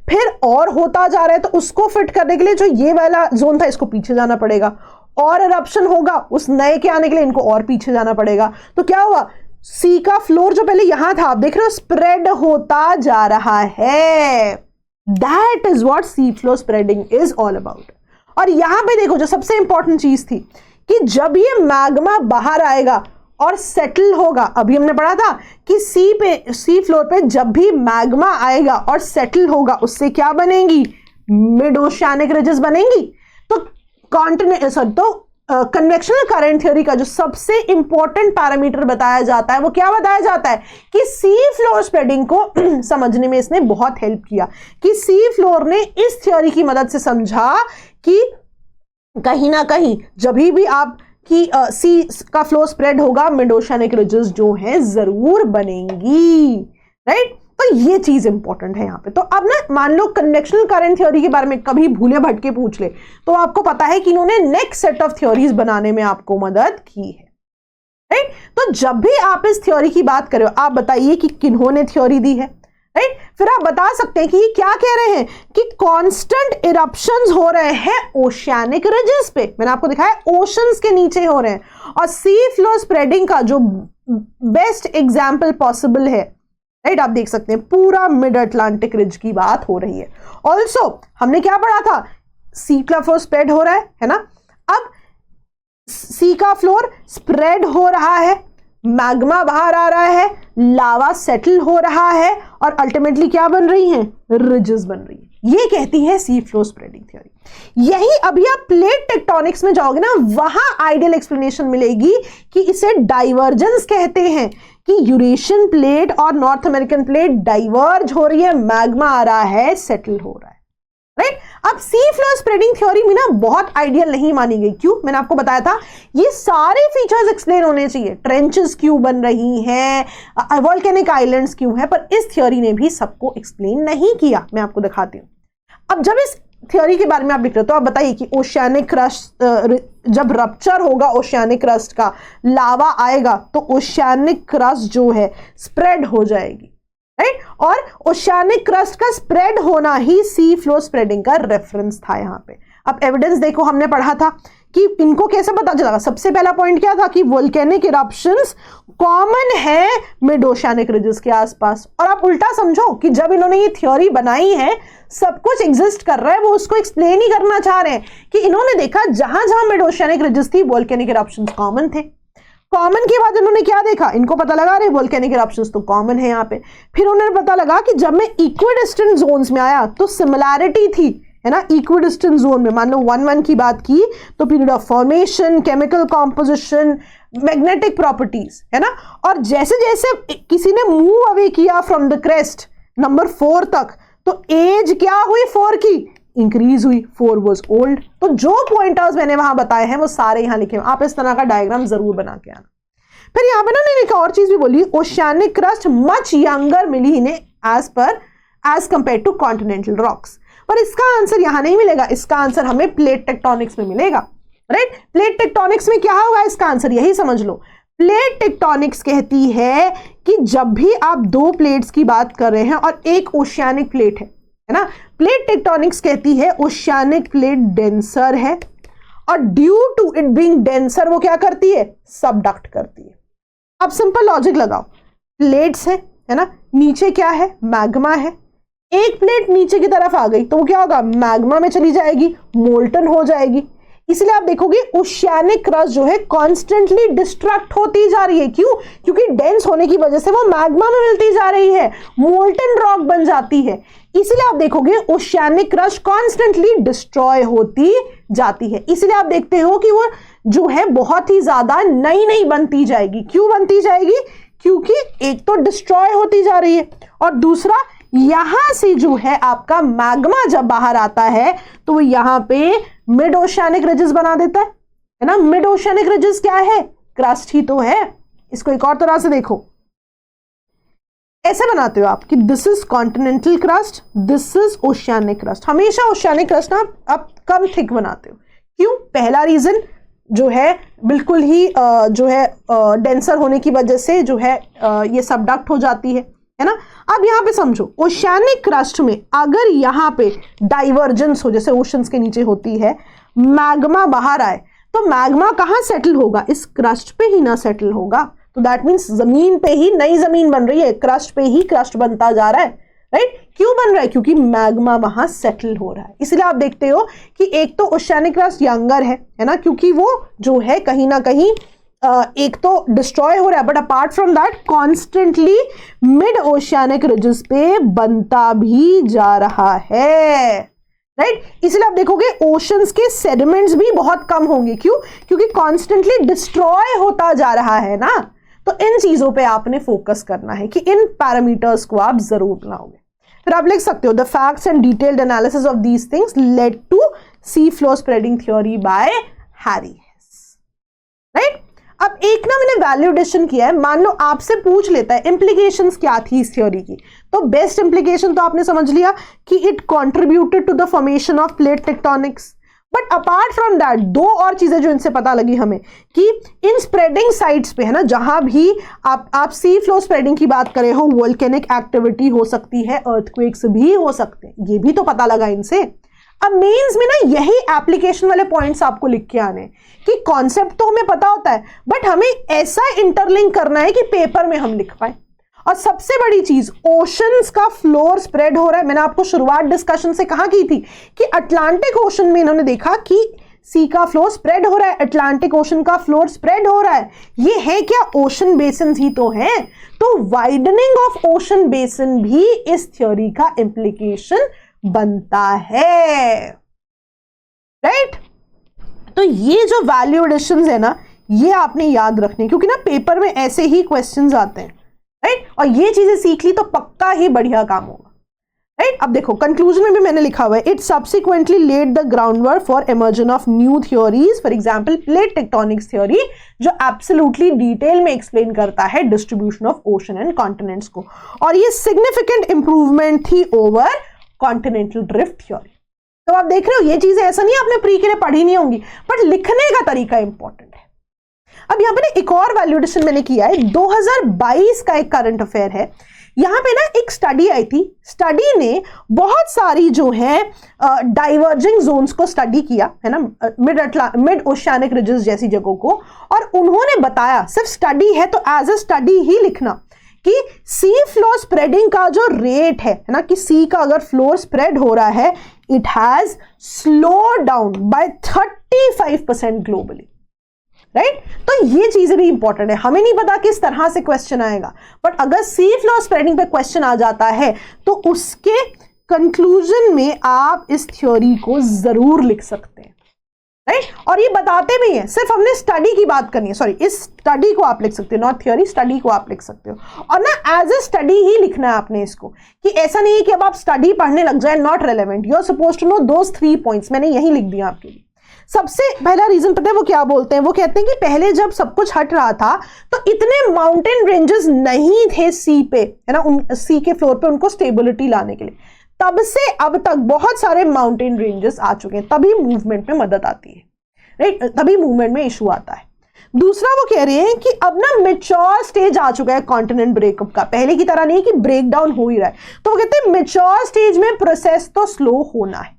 फिर और होता जा रहा है, तो उसको फिट करने के लिए जो ये वाला जोन था इसको पीछे जाना पड़ेगा, और इरप्शन होगा उस नए के आने के लिए इनको और पीछे जाना पड़ेगा। तो क्या हुआ, सी का फ्लोर जो पहले यहां था आप देख रहे हो स्प्रेड होता जा रहा है। That is what sea floor spreading is all about. और यहां पे देखो जो सबसे इंपॉर्टेंट चीज थी कि जब ये मैग्मा बाहर आएगा और सेटल होगा, अभी हमने पढ़ा था कि सी फ्लोर पे जब भी मैग्मा आएगा और सेटल होगा उससे क्या बनेंगी, मिड ओशियानिक रिजेस बनेंगी। तो कन्वेक्शनल करंट थ्योरी का जो सबसे इंपॉर्टेंट पैरामीटर बताया जाता है वो क्या बताया जाता है कि सी फ्लोर स्प्रेडिंग को समझने में इसने बहुत हेल्प किया, कि सी फ्लोर ने इस थ्योरी की मदद से समझा कि कहीं ना कहीं जब भी आप कि सी का फ्लो स्प्रेड होगा, मिड ओशियानिक रिजेस जो है जरूर बनेंगी, राइट। तो ये चीज इंपॉर्टेंट है यहाँ पे। तो अब ना मान लो कन्वेक्शनल करंट थ्योरी के बारे में कभी भूले भटके पूछ ले तो आपको पता है कि इन्होंने नेक्स्ट सेट ऑफ थ्योरीज बनाने में आपको मदद की है, राइट। तो जब भी आप इस थ्योरी की बात करें आप बताइए कि किन्होंने थ्योरी दी है, राइट। फिर आप बता सकते हैं कि ये क्या कह रहे हैं कि कांस्टेंट इरप्शंस हो रहे हैं ओशियानिक रिजेस पे, मैंने आपको दिखाया ओशंस के नीचे हो रहे हैं, और सी फ्लो स्प्रेडिंग का जो बेस्ट एग्जाम्पल पॉसिबल है, राइट, आप देख सकते हैं पूरा मिड अटलांटिक रिज की बात हो रही है। ऑल्सो हमने क्या पढ़ा था, सी का फ्लोर स्प्रेड हो रहा है ना। अब सी का फ्लोर स्प्रेड हो रहा है, मैग्मा बाहर आ रहा है, लावा सेटल हो रहा है, और अल्टीमेटली क्या बन रही हैं, रिजेस बन रही है। ये कहती है सी फ्लो स्प्रेडिंग थ्योरी। यही अभी आप प्लेट टेक्टोनिक्स में जाओगे ना, वहां आइडियल एक्सप्लेनेशन मिलेगी कि इसे डाइवर्जेंस कहते हैं, कि यूरेशियन प्लेट और नॉर्थ अमेरिकन प्लेट डाइवर्ज हो रही है, मैग्मा आ रहा है, सेटल हो रहा है, राइट। अब सी फ्लो स्प्रेडिंग थ्योरी में ना बहुत आइडियल नहीं मानी गई, क्यों, मैंने आपको बताया था ये सारे फीचर्स एक्सप्लेन होने चाहिए, ट्रेंचेस क्यों बन रही हैं, वोल्केनिक आइलैंड्स क्यों है, पर इस थ्योरी ने भी सबको एक्सप्लेन नहीं किया। मैं आपको दिखाती हूं। अब जब इस थ्योरी के बारे में आप लिख रहे हो तो आप बताइए कि ओशियानिक क्रस्ट जब रप्चर होगा ओशियानिक क्रस्ट का, लावा आएगा तो ओशियानिक क्रस्ट जो है स्प्रेड हो जाएगी, राइट। और ओशियानिक क्रस्ट का स्प्रेड होना ही सी फ्लो स्प्रेडिंग का रेफरेंस था यहाँ पे। अब एविडेंस देखो, हमने पढ़ा था कि इनको कैसे पता चला। सबसे पहला पॉइंट क्या था कि वोल्केनिक इरप्शंस कॉमन है मिड ओशियानिक रिजेस के आसपास। और आप उल्टा समझो कि जब इन्होंने ये थ्योरी बनाई है सब कुछ एग्जिस्ट कर रहा है, वो उसको एक्सप्लेन ही करना चाह रहे हैं कि इन्होंने देखा जहां जहां मिड ओशियानिक रिजेस थी वोल्केनिक इरप्शंस कॉमन थे। कॉमन के बाद इन्होंने क्या देखा, इनको पता लगा अरे वोल्केनिक इरप्शंस तो कॉमन है यहाँ पे। फिर उन्हें पता लगा कि जब मैं इक्विडिस्टेंट जोन्स में आया तो सिमिलैरिटी थी, है ना, इक्विडिस्टेंट जोन में। मान लो 1-1 की बात की तो period of formation, chemical composition, magnetic properties, है ना। और जैसे जैसे किसी ने मूव अवे किया फ्रॉम द क्रेस्ट नंबर 4 तक तो एज क्या हुई 4 की, इंक्रीज हुई, 4 वाज ओल्ड। तो जो पॉइंटर्स मैंने वहां बताए हैं वो सारे यहां लिखे हैं, आप इस तरह का डायग्राम जरूर बना के आना। फिर यहां पे ना मैंने एक और चीज भी बोली, ओशियानिक क्रस्ट मच यंगर मिली इन्हें age compare to continental rocks. पर इसका आंसर यहां नहीं मिलेगा, इसका आंसर हमें प्लेट टेक्टोनिक्स में मिलेगा, राइट। प्लेट टेक्टोनिक्स में क्या होगा, इसका आंसर यही समझ लो। प्लेट टेक्टोनिक्स कहती है कि जब भी आप 2 प्लेट्स की बात कर रहे हैं और एक ओशियानिक प्लेट है ना, प्लेट टेक्टोनिक्स कहती है ओशियानिक प्लेट डेंसर है, और due to it being denser वो क्या करती है, सबडक्ट करती है। अब सिंपल लॉजिक लगाओ, प्लेट्स है ना, नीचे क्या है, मैग्मा है। एक प्लेट नीचे की तरफ आ गई तो वो क्या होगा, मैग्मा में चली जाएगी, मोल्टन हो जाएगी। इसलिए आप देखोगे ओशियानिक क्रस्ट जो है कॉन्स्टेंटली डिस्ट्रक्ट होती जा रही है। क्यों, क्योंकि डेंस होने की वजह से वो मैग्मा में मिलती जा रही है, मोल्टन रॉक बन जाती है। इसलिए आप देखोगे ओशियानिक क्रस्ट कॉन्स्टेंटली डिस्ट्रॉय होती जाती है। इसलिए आप देखते हो कि वो जो है बहुत ही ज्यादा नई नई बनती जाएगी। क्यों बनती जाएगी, क्योंकि एक तो डिस्ट्रॉय होती जा रही है और दूसरा यहां से जो है आपका मैग्मा जब बाहर आता है तो वो यहां पे मिड ओशियानिक रिजेस बना देता है ना। मिड ओशियानिक रिजेस क्या है, क्रस्ट ही तो है। इसको एक और तरह से देखो, ऐसे बनाते हो आप कि this is continental crust, this is oceanic crust. हमेशा ओशियानिक क्रस्ट ना आप कम थिक बनाते हो। क्यों, पहला रीजन जो है बिल्कुल ही जो है डेंसर होने की वजह से जो है ये सबडक्ट हो जाती है ना। अब यहां पे समझो ओशियानिक क्रस्ट में अगर यहां पे डाइवर्जेंस हो, जैसे ओशंस के नीचे होती है, मैग्मा बाहर आए तो मैग्मा कहां सेटल होगा, इस क्रस्ट पे ही ना सेटल होगा। तो दैट मीन्स जमीन पे ही नई जमीन बन रही है, क्रस्ट पे ही क्रस्ट बनता जा रहा है, राइट। क्यों बन रहा है, क्योंकि मैग्मा वहां सेटल हो रहा है। इसलिए आप देखते हो कि एक तो ओशियानिक क्रस्ट यंगर है ना, क्योंकि वो जो है कहीं ना कहीं एक तो डिस्ट्रॉय हो रहा है, but apart from that constantly mid oceanic ridges पे बनता भी जा रहा है, राइट। इसलिए आप देखोगे ओशंस के सेडिमेंट्स भी बहुत कम होंगे। क्यों, क्योंकि कॉन्स्टेंटली डिस्ट्रॉय होता जा रहा है ना। तो इन चीजों पे आपने फोकस करना है कि इन पैरामीटर्स को आप जरूर बनाओगे। फिर आप लिख सकते हो the facts and detailed analysis of these things led to sea floor spreading theory by Harry Hess, right. अब एक ना मैंने वैल्यू एडिशन किया है, मान लो आपसे पूछ लेता है इंप्लीकेशंस क्या थी इस थ्योरी की, तो बेस्ट इंप्लीकेशन तो आपने समझ लिया कि it contributed to the formation of plate tectonics. But apart from that दो और चीजें जो इनसे पता लगी हमें कि इन स्प्रेडिंग साइट्स पे है ना, जहां भी आप सी फ्लो स्प्रेडिंग की बात करें हो, वोल्केनिक एक्टिविटी हो सकती है, अर्थक्वेक्स भी हो सकते हैं, ये भी तो पता लगा इनसे। अब मेंस में ना यही एप्लीकेशन वाले पॉइंट्स आपको लिख के आने कि कॉन्सेप्ट तो हमें पता होता है बट हमें ऐसा इंटरलिंक करना है कि पेपर में हम लिख पाए। और सबसे बड़ी चीज, ओशंस का फ्लोर स्प्रेड हो रहा है। मैंने आपको शुरुआत डिस्कशन से कहा की थी कि अटलांटिक ओशन में इन्होंने देखा कि सी का फ्लोर स्प्रेड हो रहा है, अटलांटिक ओशन का फ्लोर स्प्रेड हो रहा है। ये है क्या? ओशन बेसिन ही तो है। तो वाइडनिंग ऑफ ओशन बेसिन भी इस थ्योरी का इंप्लीकेशन बनता है, राइट? तो ये जो वैल्यू एडिशंस है ना, ये आपने याद रखने, क्योंकि ना पेपर में ऐसे ही क्वेश्चंस आते हैं, राइट? और ये चीजें सीख ली तो पक्का ही बढ़िया काम होगा, राइट? अब देखो कंक्लूजन में भी मैंने लिखा हुआ है, it subsequently led the groundwork for emergence of new theories, for example plate tectonics theory, जो एब्सोल्युटली डिटेल में एक्सप्लेन करता है distribution of ocean and continents को। और ये सिग्निफिकेंट इंप्रूवमेंट थी ओवर कॉन्टिनेंटल ड्रिफ्ट थ्योरी। तो आप देख रहे हो ये चीजें ऐसा नहीं आपने प्री के लिए पढ़ी नहीं होंगी, बट लिखने का तरीका इंपॉर्टेंट है। अब यहां पे ना एक और वैल्यू एडिशन मैंने किया है, 2022 का एक करंट अफेयर है। यहां पे ना एक स्टडी आई थी, स्टडी ने बहुत सारी जो है डाइवर्जिंग जोन्स को स्टडी किया है ना, मिड ओशियानिक रिजेस जैसी जगहों को, और उन्होंने बताया, सिर्फ स्टडी है तो एज अ स्टडी ही लिखना, कि सी फ्लोर स्प्रेडिंग का जो रेट है ना, कि सी का अगर फ्लोर स्प्रेड हो रहा है, it has slow down by 35% globally, right? तो ये चीजें भी इंपॉर्टेंट है। हमें नहीं पता किस तरह से क्वेश्चन आएगा, बट अगर सी फ्लोर स्प्रेडिंग पे क्वेश्चन आ जाता है तो उसके कंक्लूजन में आप इस थ्योरी को जरूर लिख सकते हैं, राइट? और ये बताते भी हैं, सिर्फ हमने स्टडी की बात करनी है, सॉरी, इस स्टडी को आप लिख सकते हो, नॉट थ्योरी, स्टडी को आप लिख सकते हो। और ना एज ए स्टडी ही लिखना है आपने इसको, कि ऐसा नहीं है कि अब आप स्टडी पढ़ने लग जाए, not relevant, you are supposed to know those 3 points. मैंने यही लिख दिया आपके लिए। सबसे पहला रीजन पता है वो क्या बोलते हैं? वो कहते हैं कि पहले जब सब कुछ हट रहा था तो इतने माउंटेन रेंजेस नहीं थे सी पे, है ना, सी के फ्लोर पे उनको स्टेबिलिटी लाने के लिए। तब से अब तक बहुत सारे माउंटेन रेंजेस आ चुके हैं, तभी मूवमेंट में मदद आती है, राइट? तभी मूवमेंट में इशू आता है। दूसरा वो कह रहे हैं कि अब ना मैच्योर स्टेज आ चुका है कॉन्टिनेंट ब्रेकअप का, पहले की तरह नहीं कि ब्रेक डाउन हो ही रहा है। तो वो कहते हैं मैच्योर स्टेज में प्रोसेस तो स्लो होना है।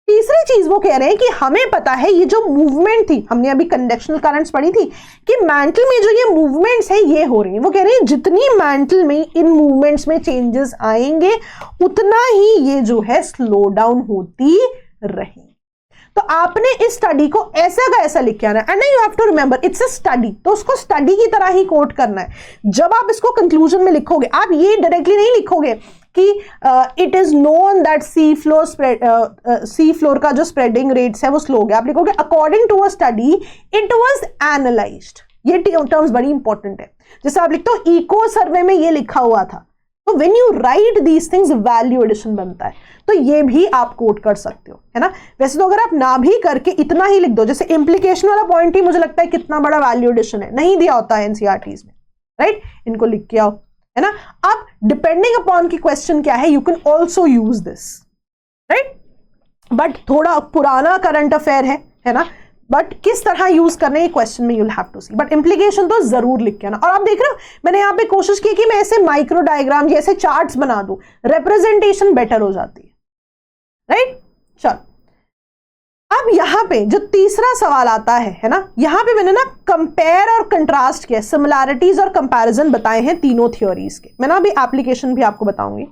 तीसरी चीज वो कह रहे हैं कि हमें पता है ये जो मूवमेंट थी, हमने अभी कंडक्शनल करंट्स पढ़ी थी, कि मैंटल में जो ये मूवमेंट्स है ये हो रही है। वो कह रहे हैं जितनी मैंटल में इन मूवमेंट्स में चेंजेस आएंगे उतना ही ये जो है स्लो डाउन होती रहेगी। तो आपने इस स्टडी को ऐसा का ऐसा लिख के आना है, and you have to remember it's a study, तो उसको स्टडी की तरह ही कोट करना है। जब आप इसको कंक्लूजन में लिखोगे, आप ये डायरेक्टली नहीं लिखोगे कि it is known that sea floor का जो स्प्रेडिंग रेट्स है वो स्लो हो गया। आप लिखोगे according to a study it was analyzed. ये टर्म्स बड़ी इंपॉर्टेंट है। जैसे आप लिखते हो इको सर्वे में ये लिखा हुआ था, तो when you write these things value addition बनता है। तो ये भी आप कोट कर सकते हो, है ना। वैसे तो अगर आप ना भी करके इतना ही लिख दो, जैसे इंप्लीकेशन वाला पॉइंट ही मुझे लगता है कितना बड़ा वैल्यू एडिशन है, नहीं दिया होता है एनसीईआरटीज में, राइट? इनको लिख के आओ, है ना। अब डिपेंडिंग अपॉन की क्वेश्चन क्या है, you can also use this, right? But थोड़ा पुराना करंट अफेयर है ना, बट किस तरह यूज करने क्वेश्चन में you'll have to see, but implication तो जरूर लिख के आना। और आप देख रहे हो मैंने यहाँ पे कोशिश की कि मैं ऐसे माइक्रो डायग्राम जैसे चार्ट्स बना दूं, रिप्रेजेंटेशन बेटर हो जाती है, राइट? चलो अब यहां पे जो तीसरा सवाल आता है ना, यहां पे मैंने ना कंपेयर और कंट्रास्ट किया, सिमिलैरिटीज और कंपैरिजन बताए हैं तीनों थ्योरीज के। मैं ना अभी एप्लीकेशन भी आपको बताऊंगी,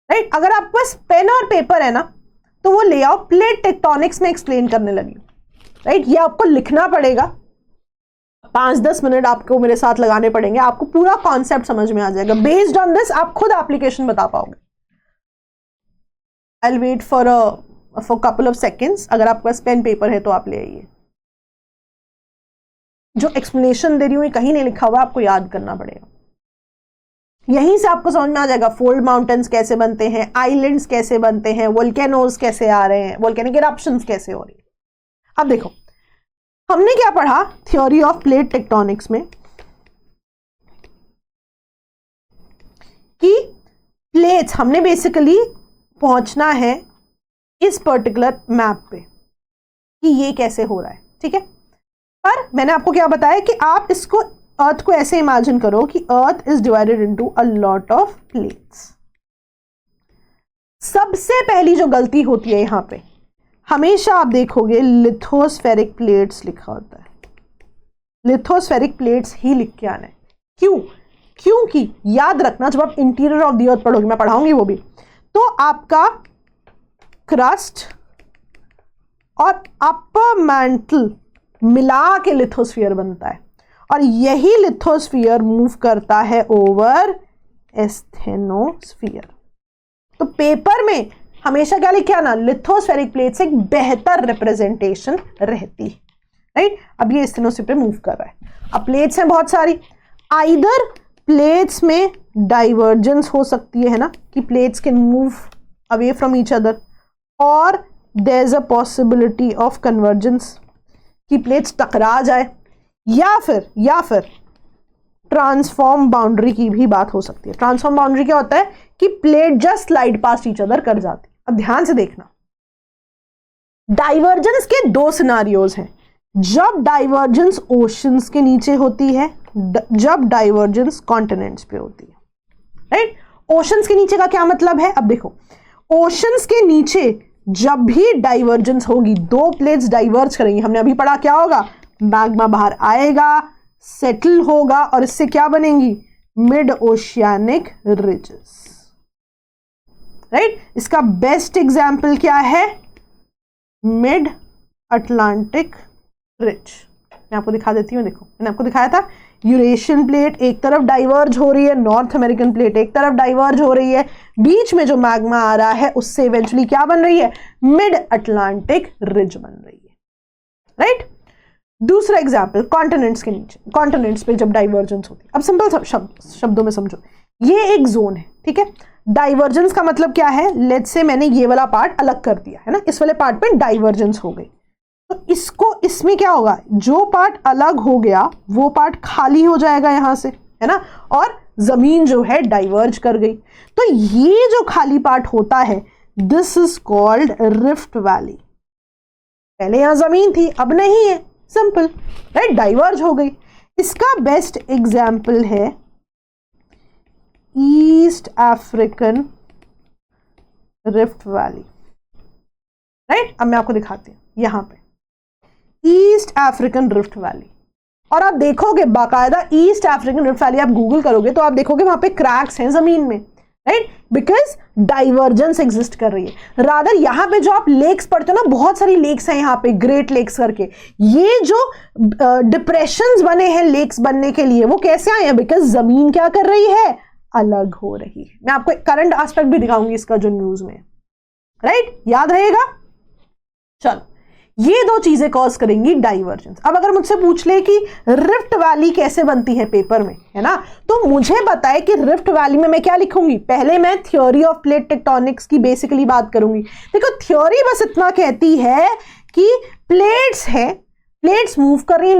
राइट? अगर आपके पास पेन और पेपर है ना तो वो ले आओ, प्लेट टेक्टोनिक्स में एक्सप्लेन करने लगी, राइट? ये आपको लिखना पड़ेगा, 5-10 मिनट आपको मेरे साथ लगाने पड़ेंगे, आपको पूरा कॉन्सेप्ट समझ में आ जाएगा। बेस्ड ऑन दिस आप खुद एप्लीकेशन बता पाओगे। I will wait for couple of seconds। अगर आपके पास पेन पेपर है तो आप ले आइए। जो एक्सप्लेनेशन दे रही हूं कहीं नहीं लिखा हुआ, आपको याद करना पड़ेगा। यहीं से आपको समझ में आ जाएगा फोल्ड माउंटेन्स कैसे बनते हैं, आइलैंड्स कैसे बनते हैं, वोल्केनोज कैसे आ रहे हैं, वोल्केनिक इरप्शंस कैसे हो रही है। अब देखो हमने क्या पढ़ा थ्योरी ऑफ प्लेट टेक्टोनिक्स में कि प्लेट्स, हमने बेसिकली पहुंचना है इस पर्टिकुलर मैप पे कि ये कैसे हो रहा है, ठीक है। पर मैंने आपको क्या बताया कि आप इसको अर्थ को ऐसे इमेजिन करो कि earth is divided into a lot of plates. सबसे पहली जो गलती होती है यहां पे, हमेशा आप देखोगे लिथोस्फेरिक प्लेट्स लिखा होता है, लिथोस्फेरिक प्लेट्स ही लिख के आना है। क्यों? क्योंकि याद रखना, जब आप इंटीरियर ऑफ द अर्थ पढ़ोगे, मैं पढ़ाऊंगी वो भी, तो आपका क्रस्ट और अपर मैंटल मिला के लिथोस्फीयर बनता है, और यही लिथोस्फीयर मूव करता है ओवर एस्थेनोस्फीयर। तो पेपर में हमेशा क्या लिखे आना, लिथोस्फेरिक प्लेट्स एक बेहतर रिप्रेजेंटेशन रहती है, राइट। अब ये एस्थेनोस्फीयर पे मूव कर रहा है। अब प्लेट्स हैं बहुत सारी, आइदर प्लेट्स में डाइवर्जेंस हो सकती है ना, कि plates can move away from each other, और there is a possibility of convergence कि प्लेट्स टकरा जाए, या फिर ट्रांसफॉर्म बाउंड्री की भी बात हो सकती है। ट्रांसफॉर्म बाउंड्री क्या होता है कि plate just slide past each other कर जाती है। अब ध्यान से देखना, डाइवर्जेंस के दो सिनारियोज हैं, जब डाइवर्जेंस ओशंस के नीचे होती है, जब डाइवर्जेंस कॉन्टिनेंट्स पे होती है, राइट। ओशंस के नीचे का क्या मतलब है? अब देखो, ओशंस के नीचे जब भी डाइवर्जेंस होगी, दो प्लेट्स डाइवर्ज करेंगी, हमने अभी पढ़ा क्या होगा, मैग्मा बाहर आएगा, सेटल होगा, और इससे क्या बनेंगी, मिड ओशियानिक रिजेस, राइट। इसका बेस्ट एग्जाम्पल क्या है, मिड अटलांटिक रिज। मैं आपको दिखा देती हूँ, देखो मैंने आपको दिखाया था, यूरेशियन प्लेट एक तरफ डाइवर्ज हो रही है, नॉर्थ अमेरिकन प्लेट एक तरफ डाइवर्ज हो रही है, बीच में जो मैग्मा आ रहा है उससे इवेंचुअली क्या बन रही है, मिड अटलांटिक रिज बन रही है, राइट। दूसरा एग्जाम्पल, कॉन्टिनेंट्स के नीचे, कॉन्टिनेंट्स पे जब डाइवर्जेंस होती है। अब सिंपल शब्दों में समझो, ये एक जोन है, ठीक है। डाइवर्जेंस का मतलब क्या है, लेट्स से मैंने ये वाला पार्ट अलग कर दिया है ना, इस वाले पार्ट पे डाइवर्जेंस हो गई, तो इसको, इसमें क्या होगा, जो पार्ट अलग हो गया वो पार्ट खाली हो जाएगा यहां से, है ना, और जमीन जो है डाइवर्ज कर गई। तो ये जो खाली पार्ट होता है, this is called rift valley. पहले यहां जमीन थी, अब नहीं है, सिंपल, राइट, डाइवर्ज हो गई। इसका बेस्ट एग्जाम्पल है east African rift valley, right. अब मैं आपको दिखाती हूं, यहां पे ईस्ट अफ्रीकन रिफ्ट वैली, और आप देखोगे बाकायदा ईस्ट अफ्रीकन रिफ्ट वैली आप गूगल करोगे तो आप देखोगे वहां पे क्रैक्स हैं जमीन में, राइट, बिकॉज डाइवर्जेंस एग्जिस्ट कर रही है। रादर यहां पे जो आप लेक्स पढ़ते हो ना, बहुत सारी लेक्स हैं यहाँ पे, ग्रेट लेक्स करके, ये जो डिप्रेशंस बने हैं लेक्स बनने के लिए, वो कैसे आए हैं, बिकॉज जमीन क्या कर रही है, अलग हो रही है। मैं आपको एक करंट एस्पेक्ट भी दिखाऊंगी इसका जो न्यूज में, राइट, याद रहेगा। चलो, ये दो चीजें कॉज करेंगी डाइवर्जेंस। अब अगर मुझसे पूछ ले कि रिफ्ट वैली कैसे बनती है पेपर में, है ना, तो मुझे बताए कि रिफ्ट वैली में मैं क्या लिखूंगी। पहले मैं थ्योरी ऑफ प्लेट टेक्टोनिक्स की बेसिकली बात करूंगी। देखो, थ्योरी बस इतना कहती है कि प्लेट्स है, प्लेट्स मूव कर रही हैं,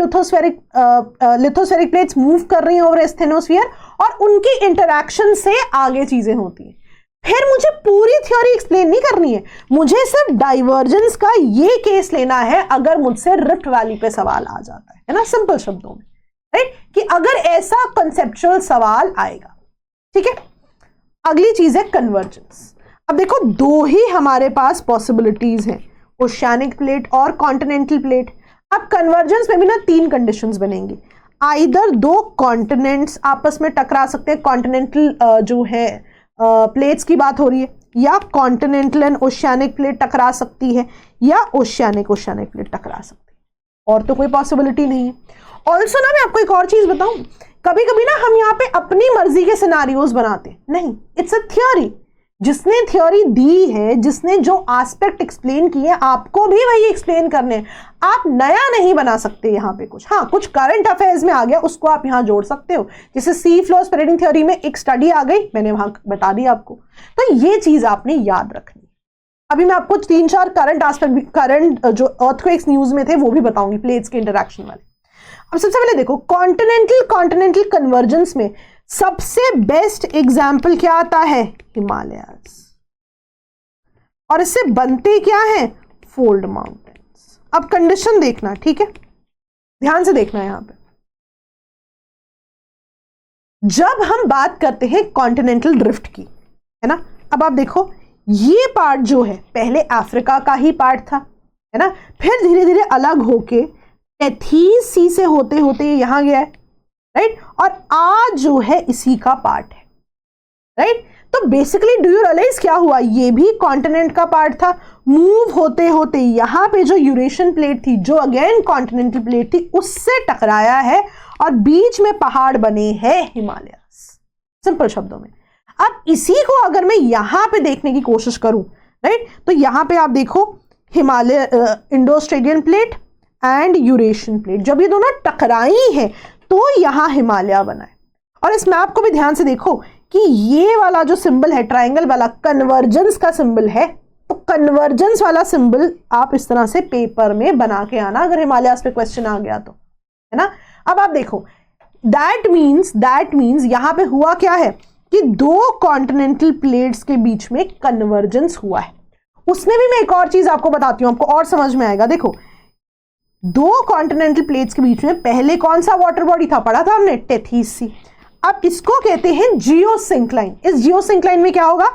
लिथोस्फेरिक प्लेट्स मूव कर रही हैं ओवर एस्थेनोस्फीयर, और उनकी इंटरैक्शन से आगे चीजें होती हैं। फिर मुझे पूरी थ्योरी एक्सप्लेन नहीं करनी है, मुझे सिर्फ डाइवर्जेंस का ये केस लेना है अगर मुझसे रिफ्ट वैली पे सवाल आ जाता है ना, सिंपल शब्दों में, राइट, कि अगर ऐसा कंसेप्चुअल सवाल आएगा, ठीक है। अगली चीज है कन्वर्जेंस। अब देखो, दो ही हमारे पास पॉसिबिलिटीज हैं, ओशियानिक प्लेट और कॉन्टिनेंटल प्लेट। अब कन्वर्जेंस में भी ना तीन कंडीशंस बनेंगी, आइदर दो कॉन्टिनेंट्स आपस में टकरा सकते हैं, कॉन्टिनेंटल जो है प्लेट्स की बात हो रही है, या कॉन्टिनेंटल एंड ओशियानिक प्लेट टकरा सकती है, या ओशियानिक प्लेट टकरा सकती है, और तो कोई पॉसिबिलिटी नहीं है। ऑल्सो ना, मैं आपको एक और चीज बताऊं, कभी कभी ना हम यहाँ पे अपनी मर्जी के सिनारियोज बनाते नहीं, इट्स अ थ्योरी। जिसने थ्योरी दी है, जिसने जो एस्पेक्ट एक्सप्लेन किए, आपको भी वही एक्सप्लेन करने हैं, आप नया नहीं बना सकते यहाँ पे कुछ। हाँ, कुछ करंट अफेयर्स में आ गया, उसको आप यहाँ जोड़ सकते हो, जैसे सी फ्लो स्प्रेडिंग थ्योरी में एक स्टडी आ गई, मैंने वहां बता दी आपको। तो ये चीज आपने याद रखनी। अभी मैं आपको 3-4 करंट जो अर्थक्वेक्स न्यूज में थे वो भी बताऊंगी, प्लेट्स के इंटरैक्शन वाले। अब सबसे पहले देखो, कॉन्टिनेंटल कन्वर्जेंस में सबसे बेस्ट एग्जाम्पल क्या आता है? हिमालयाज। और इससे बनते क्या है? Fold mountains. अब कंडीशन देखना, ठीक है, ध्यान से देखना यहां पे। जब हम बात करते हैं कॉन्टिनेंटल ड्रिफ्ट की, है ना, अब आप देखो ये पार्ट जो है पहले अफ्रीका का ही पार्ट था, है ना, फिर धीरे धीरे अलग होके टेथीस सी से होते होते यहां गया है, राइट, और आज जो है इसी का पार्ट है, राइट। तो बेसिकली डू यू रियलाइज क्या हुआ? ये भी कॉन्टिनेंट का पार्ट था, मूव होते होते यहां पे जो यूरेशियन प्लेट थी, जो अगेन कॉन्टिनेंटल प्लेट थी, उससे टकराया है और बीच में पहाड़ बने हैं हिमालयस, सिंपल शब्दों में। अब इसी को अगर मैं यहां पे देखने की कोशिश करूं, राइट, तो यहां पे आप देखो Himalaya, Indo Australian plate and Eurasian plate, जब ये दोनों टकराई हैं तो यहां हिमालय बना है। और इस मैप को भी ध्यान से देखो कि ये वाला जो सिंबल है ट्राइंगल वाला, कन्वर्जेंस का सिंबल है। तो कन्वर्जेंस वाला सिंबल आप इस तरह से पेपर में बना के आना अगर हिमालयास पे क्वेश्चन आ गया तो, है ना। अब आप देखो, दैट मीन्स यहां पे हुआ क्या है कि दो कॉन्टिनेंटल प्लेट्स के बीच में कन्वर्जेंस हुआ है। उसमें भी मैं एक और चीज आपको बताती हूं, आपको और समझ में आएगा। देखो, दो कॉन्टिनेंटल प्लेट्स के बीच में पहले कौन सा वाटर बॉडी था? पढ़ा था हमने, टेथीस सी। अब इसको कहते हैं जियोसिंक्लाइन। इस जियोसिंक्लाइन में क्या होगा?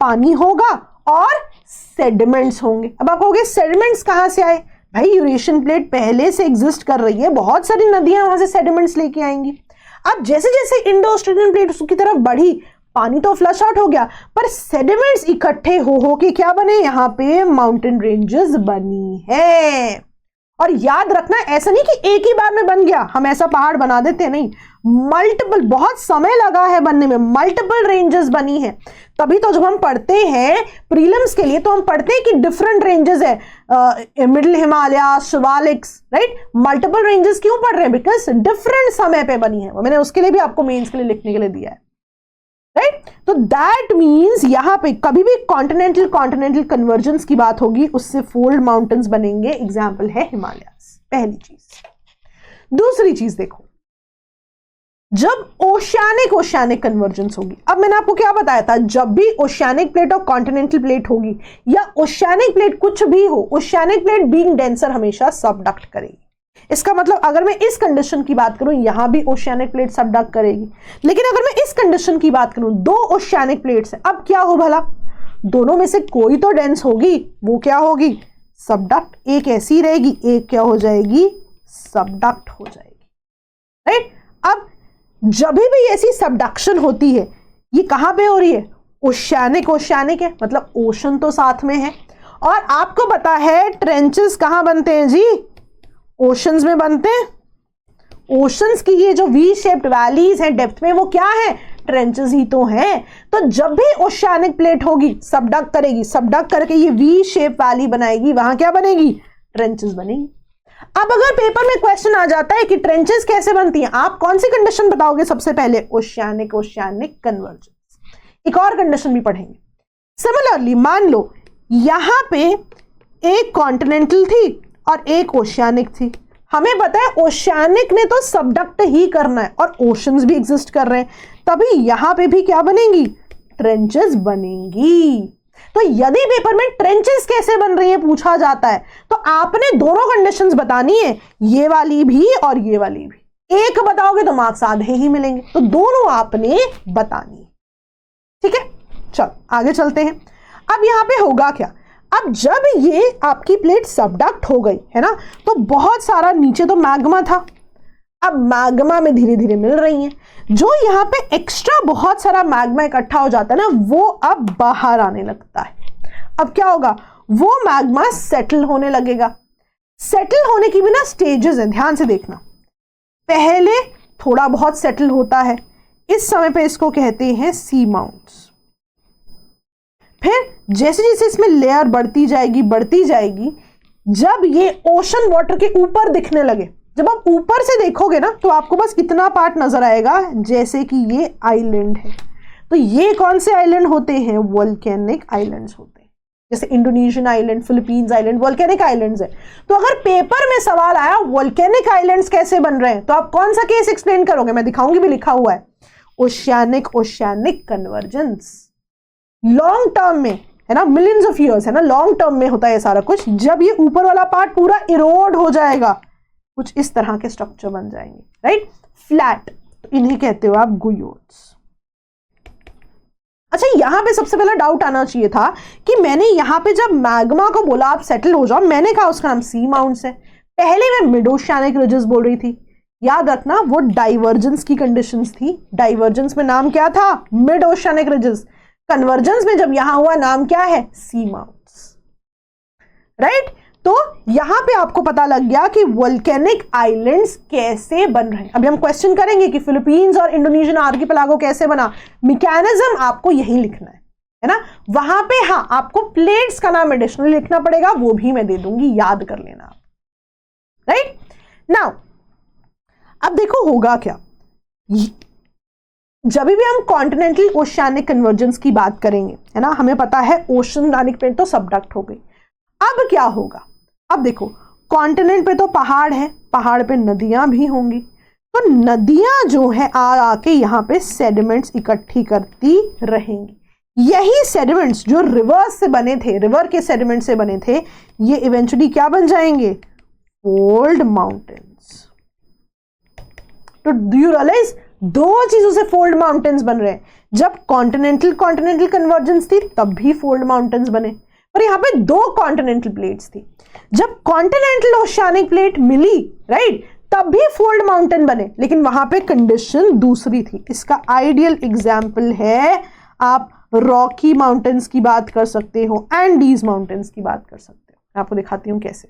पानी होगा और सेडिमेंट्स होंगे। अब आप कहोगे सेडिमेंट्स कहां से आए? भाई यूरेशियन प्लेट पहले से एग्जिस्ट कर रही है, बहुत सारी नदियां वहां से सेडिमेंट्स लेके आएंगी। अब जैसे जैसे इंडो ऑस्ट्रेलियन प्लेट उसकी तरफ बढ़ी, पानी तो फ्लश आउट हो गया, पर सेडिमेंट्स इकट्ठे हो के क्या बने? यहां पे माउंटेन रेंजेस बनी है। और याद रखना, ऐसा नहीं कि एक ही बार में बन गया, हम ऐसा पहाड़ बना देते, नहीं, मल्टीपल, बहुत समय लगा है बनने में, मल्टीपल रेंजेस बनी है। तभी तो जब हम पढ़ते हैं प्रीलिम्स के लिए तो हम पढ़ते हैं कि डिफरेंट रेंजेस है, middle Himalaya, Shivaliks, right. Multiple ranges क्यों पढ़ रहे हैं? बिकॉज डिफरेंट समय पे बनी है। वो मैंने उसके लिए भी आपको मेंस के लिए लिखने के लिए दिया है, राइट। तो दैट मीन्स यहां पे कभी भी कॉन्टिनेंटल कन्वर्जेंस की बात होगी, उससे फोल्ड माउंटेन्स बनेंगे। एग्जाम्पल है हिमालयास, पहली चीज। दूसरी चीज देखो, जब ओशियानिक कन्वर्जेंस होगी, अब मैंने आपको क्या बताया था, जब भी ओशियानिक प्लेट और कॉन्टिनेंटल प्लेट होगी या ओशियानिक प्लेट कुछ भी हो, ओशियानिक प्लेट बीइंग डेंसर हमेशा सबडक्ट करेगी। इसका मतलब अगर मैं इस कंडीशन की बात करूं, यहां भी ओशियानिक प्लेट सबडक्ट करेगी। लेकिन अगर मैं इस कंडीशन की बात करूं, दो ओशियानिक प्लेट्स हैं, अब क्या हो भला? दोनों में से कोई तो डेंस होगी, वो क्या होगी? सबडक्ट। एक ऐसी रहेगी, एक क्या हो जाएगी? सबडक्ट हो जाएगी, राइट। अब जब भी ऐसी सबडक्शन होती है, ये कहां पे हो रही है? ओशियानिक है, मतलब ओशन तो साथ में है। और आपको पता है ट्रेंचेस कहां बनते हैं जी? ओशंस में बनते हैं। ओशंस की ये जो वी शेप्ड वैलीज हैं डेप्थ में, वो क्या है? ट्रेंचेस ही तो हैं। तो जब भी ओशियानिक प्लेट होगी, सबडक्ट करेगी, सबडक्ट करके ये वी शेप वैली बनाएगी, वहां क्या बनेगी? ट्रेंचेस बनेगी। अब अगर पेपर में क्वेश्चन आ जाता है कि ट्रेंचेस कैसे बनती हैं, आप कौन सी कंडीशन बताओगे सबसे पहले? Oceanic convergence. एक और कंडीशन भी पढ़ेंगे। सिमिलरली मान लो यहां पे एक कॉन्टिनेंटल थी और एक ओशियानिक थी। हमें पता है ओशियानिक ने तो सबडक्ट ही करना है और ओशंस भी एग्जिस्ट कर रहे हैं, तभी यहां पे भी क्या बनेंगी? ट्रेंचेस बनेंगी। तो यदि पेपर में ट्रेंचेस कैसे बन रही है पूछा जाता है, तो आपने दोनों कंडीशंस बतानी है, ये वाली भी और ये वाली भी। एक बताओगे तो मार्क्स आधे ही मिलेंगे, तो दोनों आपने बतानी है, ठीक है। चलो आगे चलते हैं। अब यहां पे होगा क्या? अब जब ये आपकी प्लेट सबडक्ट हो गई है ना, तो बहुत सारा नीचे तो मैग्मा था, अब मैग्मा में धीरे धीरे मिल रही है। जो यहाँ पे एक्स्ट्रा बहुत सारा मैग्मा इकट्ठा हो जाता है ना, वो अब बाहर आने लगता है। अब क्या होगा? वो मैग्मा सेटल होने लगेगा। सेटल होने की भी ना स्टेजेस हैं, ध्यान से देखना। पहले थोड़ा बहुत सेटल होता है, इस समय पे इसको कहते हैं सी माउंट्स। फिर जैसे जैसे इसमें लेयर बढ़ती जाएगी, जब ये ओशन वाटर के ऊपर दिखने लगे, जब आप ऊपर से देखोगे ना, तो आपको बस इतना पार्ट नजर आएगा जैसे कि ये आइलैंड है। तो ये कौन से आइलैंड होते हैं? वोल्केनिक आइलैंड्स होते हैं। जैसे Indonesian island, Philippines island, volcanic islands है। तो अगर पेपर में सवाल आया वोल्केनिक आइलैंड्स कैसे बन रहे हैं, तो आप कौन सा केस एक्सप्लेन करोगे? मैं दिखाऊंगी भी, लिखा हुआ है ओशियानिक कन्वर्जेंस। लॉन्ग टर्म में है ना, मिलियंस ऑफ ईयर्स है ना, लॉन्ग टर्म में होता है सारा कुछ। जब ये ऊपर वाला पार्ट पूरा इरोड हो जाएगा, कुछ इस तरह के स्ट्रक्चर बन जाएंगे, राइट, फ्लैट, तो इन्हें कहते हो आप गुयोड्स। अच्छा, यहां पे सबसे पहला डाउट आना चाहिए था कि मैंने यहां पे जब मैग्मा को बोला आप सेटल हो जाओ, मैंने कहा उसका नाम सी माउंट्स है। पहले मैं मिड ओशियानिक रिजेस बोल रही थी, याद रखना वो डाइवर्जेंस की कंडीशंस थी। डाइवर्जेंस में नाम क्या था? Mid oceanic ridges. कन्वर्जेंस में जब यहां हुआ, नाम क्या है? सी माउंट्स, राइट। तो यहां पे आपको पता लग गया कि वोल्केनिक आइलैंड्स कैसे बन रहे हैं। अभी हम क्वेश्चन करेंगे कि फिलीपींस और इंडोनेशियन आर्किपेलागो कैसे बना, मैकेनिज्म आपको यही लिखना है ना। वहां पे हाँ आपको प्लेट्स का नाम एडिशनल लिखना पड़ेगा, वो भी मैं दे दूंगी, याद कर लेना आप, राइट। नाउ अब देखो होगा क्या, जब भी हम कॉन्टिनेंटल ओशियानिक कन्वर्जेंस की बात करेंगे, है ना, हमें पता है ओशियानिक प्लेट तो सबडक्ट हो गई। अब क्या होगा? अब देखो कॉन्टिनेंट पे तो पहाड़ है, पहाड़ पे नदियां भी होंगी, तो नदियां जो है आके यहाँ पे सेडिमेंट्स इकट्ठी करती रहेंगी। यही सेडिमेंट्स जो रिवर्स से बने थे, रिवर के सेडिमेंट से बने थे, ये इवेंचुअली क्या बन जाएंगे? Fold mountains. तो डू यू रियलाइज दो चीजों से फोल्ड माउंटेन्स बन रहे हैं। जब कॉन्टिनेंटल कन्वर्जेंस थी तब भी फोल्ड माउंटेन्स बने, पर यहां पे दो कॉन्टिनेंटल प्लेट्स थी। जब कॉन्टिनेंटल ओशियानिक प्लेट मिली, राइट, तब भी फोल्ड माउंटेन बने, लेकिन वहां पे कंडीशन दूसरी थी। इसका आइडियल एग्जाम्पल है, आप रॉकी माउंटेन्स की बात कर सकते हो, एंडीज माउंटेन्स की बात कर सकते हो। मैं आपको दिखाती हूं कैसे।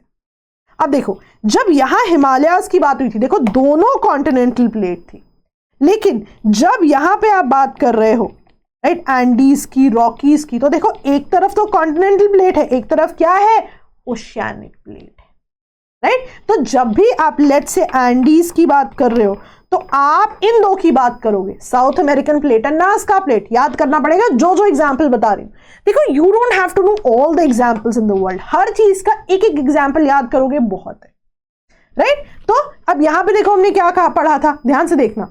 अब देखो, जब यहां हिमालयाज की बात हुई थी, देखो दोनों कॉन्टिनेंटल प्लेट थी, लेकिन जब यहां पे आप बात कर रहे हो, राइट, एंडीज की, रॉकीज की, तो देखो एक तरफ तो कॉन्टिनेंटल प्लेट है, एक तरफ क्या है? ओशियानिक प्लेट है, राइट। तो जब भी आप लेट से एंडीज की बात कर रहे हो, तो आप इन दो की बात करोगे, south American plate and Nazca plate. याद करना पड़ेगा जो जो एग्जाम्पल बता रही हूं। देखो, you don't have to know all the examples in the world, हर चीज का एक एक एग्जाम्पल याद करोगे बहुत है, राइट। तो अब यहां पे देखो हमने क्या कहा, पढ़ा था, ध्यान से देखना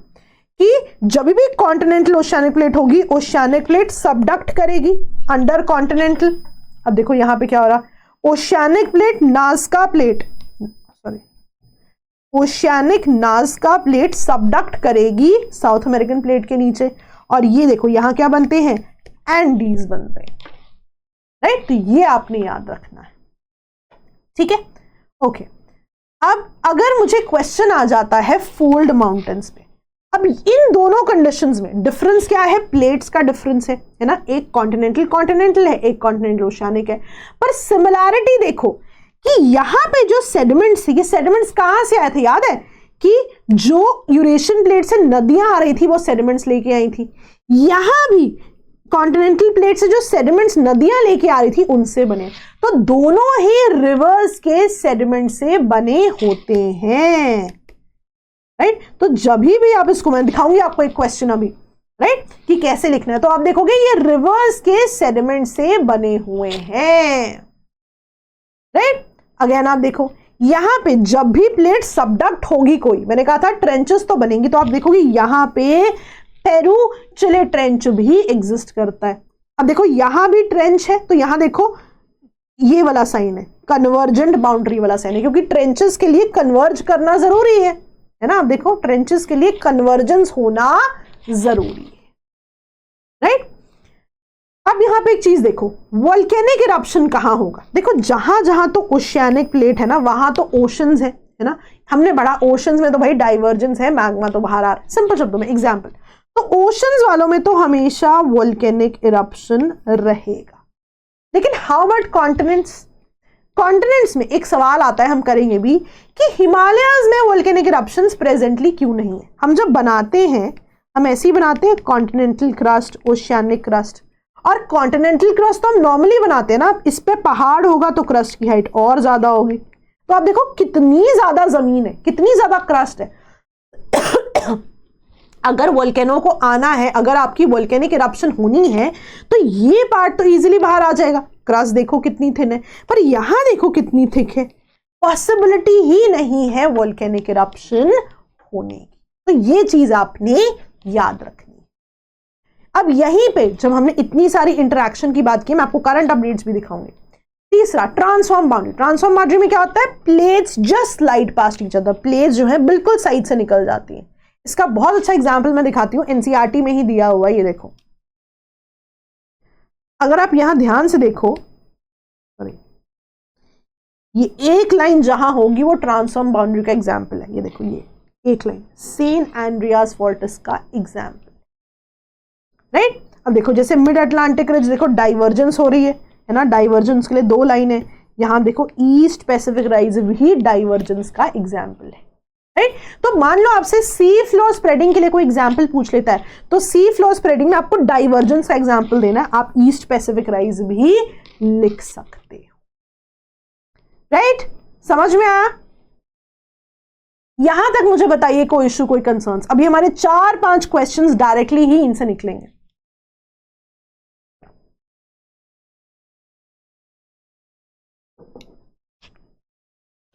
कि जब भी कॉन्टिनेंटल ओशियानिक प्लेट होगी, ओशियानिक प्लेट सबडक्ट करेगी अंडर कॉन्टिनेंटल। अब देखो यहां पे क्या हो रहा, oceanic plate Nazca plate, sorry, oceanic Nazca plate subduct करेगी साउथ अमेरिकन प्लेट के नीचे, और ये देखो यहां क्या बनते हैं? एंडीज बनते हैं, राइट। तो ये आपने याद रखना है, ठीक है, ओके। अब अगर मुझे क्वेश्चन आ जाता है फोल्ड माउंटेन्स पे, अब इन दोनों कंडीशंस में डिफरेंस क्या है? प्लेट्स का डिफरेंस है ना, एक कॉन्टिनेंटल है, एक कॉन्टिनेंटल ओशियानिक है। पर सिमिलैरिटी देखो कि यहां पे जो सेडिमेंट्स थी, ये सेडिमेंट्स कहां से आए थे? याद है कि जो यूरेशियन प्लेट से नदियां आ रही थी, वो सेडिमेंट्स लेके आई थी। यहां भी कॉन्टिनेंटल प्लेट से जो सेडिमेंट्स नदियां लेके आ रही थी, उनसे बने। तो दोनों ही रिवर्स के सेडिमेंट से बने होते हैं, राइट। तो जब भी आप इसको, मैं दिखाऊंगी आपको एक क्वेश्चन अभी, राइट, कि कैसे लिखना है, तो आप देखोगे ये रिवर्स के सेडिमेंट से बने हुए हैं, राइट। अगेन आप देखो यहां पे जब भी प्लेट सबडक्ट होगी कोई, मैंने कहा था ट्रेंचेस तो बनेंगी, तो आप देखोगे यहां पे पेरू चिले ट्रेंच भी एग्जिस्ट करता है। अब देखो यहां भी ट्रेंच है, तो यहां देखो ये वाला साइन है, कन्वर्जेंट बाउंड्री वाला साइन है, क्योंकि ट्रेंचेस के लिए कन्वर्ज करना जरूरी है ना। आप देखो ट्रेंचेस के लिए कन्वर्जेंस होना जरूरी है, राइट। अब यहां पे एक चीज देखो, वोल्केनिक इरप्शन कहां होगा? देखो जहां जहां तो ओशियानिक प्लेट है ना, वहां तो ओशंस है ना। हमने बड़ा ओशंस में तो भाई डाइवर्जेंस है, मैग्मा तो बाहर आ रहा है, सिंपल शब्दों में एग्जांपल। तो ओशंस वालों में तो हमेशा वोल्केनिक इरप्शन रहेगा, लेकिन हाउ अबाउट कॉन्टिनेंट्स? कॉन्टिनेंट्स में एक सवाल आता है, हम करेंगे भी, कि हिमालयाज में वोल्केनिक इरप्शंस प्रेजेंटली क्यों नहीं है? हम जब बनाते हैं, हम ऐसे ही बनाते हैं, कॉन्टिनेंटल क्रस्ट, ओशियानिक क्रस्ट। और कॉन्टिनेंटल क्रस्ट तो हम नॉर्मली बनाते हैं ना, इस पे पहाड़ होगा तो क्रस्ट की हाइट और ज्यादा होगी। तो आप देखो कितनी ज्यादा जमीन है, कितनी ज्यादा क्रस्ट है। अगर वोल्केनो को आना है, अगर आपकी वोल्केनिक इरप्शन होनी है, तो ये पार्ट तो इजीली बाहर आ जाएगा, क्रस्ट देखो कितनी थिन है, पर यहां देखो कितनी थिक है, पॉसिबिलिटी ही नहीं है वोल्केनिक इरप्शन होने की। तो ये चीज आपने याद रखनी। अब यहीं पे जब हमने इतनी सारी इंटरेक्शन की बात की, मैं आपको करंट अपडेट्स भी दिखाऊंगी। तीसरा, ट्रांसफॉर्म बाउंड्री। ट्रांसफॉर्म बाउंड्री में क्या होता है, plates just slide past each other, plates जो है बिल्कुल साइड से निकल जाती हैं। इसका बहुत अच्छा एग्जांपल मैं दिखाती हूं, एनसीईआरटी में ही दिया हुआ है, ये देखो। अगर आप यहां ध्यान से देखो, ये एक लाइन जहां होगी वो ट्रांसफॉर्म बाउंड्री का एग्जांपल है। ये देखो, ये एक लाइन सेंट एंड्रियास फॉल्ट्स का एग्जांपल, राइट। अब देखो जैसे मिड अटलांटिक रिज, देखो डाइवर्जेंस हो रही है ना, डाइवर्जेंस के लिए दो लाइन है। यहां देखो ईस्ट पैसिफिक राइज भी डाइवर्जेंस का एग्जांपल है, राइट। तो मान लो आपसे सी फ्लो स्प्रेडिंग के लिए कोई एग्जांपल पूछ लेता है, तो सी फ्लो स्प्रेडिंग में आपको डाइवर्जेंस का एग्जांपल देना है, आप ईस्ट पैसिफिक राइज भी लिख सकते हो, राइट। समझ में आया? यहां तक मुझे बताइए कोई इश्यू, कोई कंसर्न्स? अभी हमारे 4-5 क्वेश्चंस डायरेक्टली ही इनसे निकलेंगे।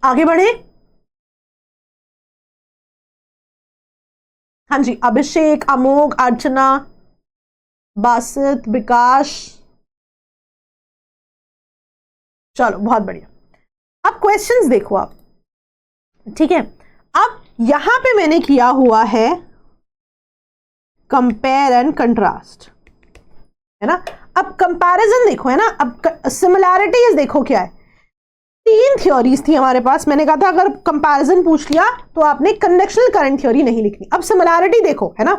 आगे बढ़े। हाँ जी, अभिषेक, अमोघ, अर्चना, बासित, विकास, चलो बहुत बढ़िया। अब क्वेश्चंस देखो आप, ठीक है। अब यहां पे मैंने किया हुआ है कंपेयर एंड कंट्रास्ट, है ना। अब कंपैरिजन देखो, है ना। अब सिमिलैरिटीज देखो क्या है। 3 थ्योरीज थी हमारे पास, मैंने कहा था अगर कंपैरिजन पूछ लिया तो आपने कन्वेक्शनल करंट थ्योरी नहीं लिखनी। अब सिमिलैरिटी देखो, है ना,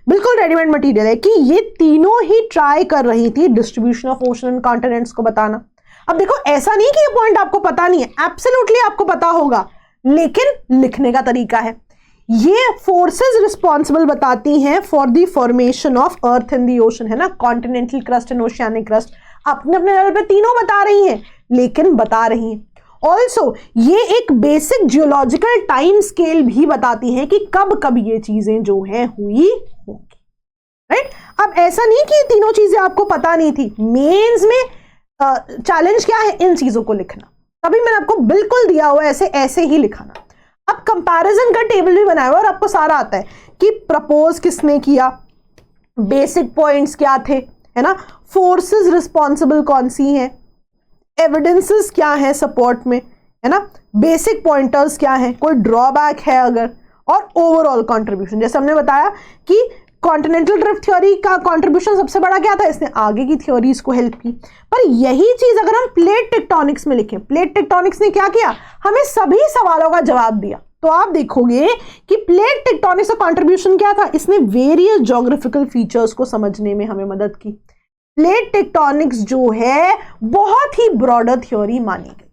बिल्कुल रेडीमेड मटेरियल है कि ये तीनों ही ट्राई कर रही थी distribution of ocean and continents को बताना। अब देखो ऐसा नहीं कि ये पॉइंट आपको पता नहीं है, एब्सोल्युटली आपको पता होगा, लेकिन लिखने का तरीका है। ये फोर्सेस रिस्पॉन्सिबल बताती हैं for the formation of earth in the ocean, है ना, continental crust and oceanic crust. अपने अपने लेवल पे तीनों बता रही हैं, लेकिन बता रही हैं ऑल्सो ये एक बेसिक जियोलॉजिकल टाइम स्केल भी बताती हैं कि कब कब ये चीजें जो है हुई होंगी, राइट। अब ऐसा नहीं कि ये तीनों चीजें आपको पता नहीं थी। मेंस में चैलेंज क्या है, इन चीजों को लिखना। तभी मैंने आपको बिल्कुल दिया हुआ ऐसे ऐसे ही लिखाना। अब कंपैरिजन का टेबल भी बनाया हुआ और आपको सारा आता है कि प्रपोज किसने किया, बेसिक पॉइंट्स क्या थे, है ना, फोर्सेस रिस्पॉन्सिबल कौन सी हैं, एविडेंसेस क्या है सपोर्ट में, है ना, बेसिक पॉइंटर्स क्या है, कोई ड्रॉबैक है अगर, और ओवरऑल कंट्रीब्यूशन। जैसे हमने बताया कि कॉन्टिनेंटल ड्रिफ्ट थ्योरी का कंट्रीब्यूशन सबसे बड़ा क्या था, इसने आगे की थ्योरीज को हेल्प की। पर यही चीज अगर हम प्लेट टेक्टोनिक्स में लिखें, प्लेट टेक्टोनिक्स ने क्या किया, हमें सभी सवालों का जवाब दिया। तो आप देखोगे कि प्लेट टेक्टोनिक्स का कंट्रीब्यूशन क्या था, इसने वेरियस ज्योग्राफिकल फीचर्स को समझने में हमें मदद की। प्लेट टेक्टोनिक्स जो है बहुत ही ब्रॉडर थ्योरी मानी गई।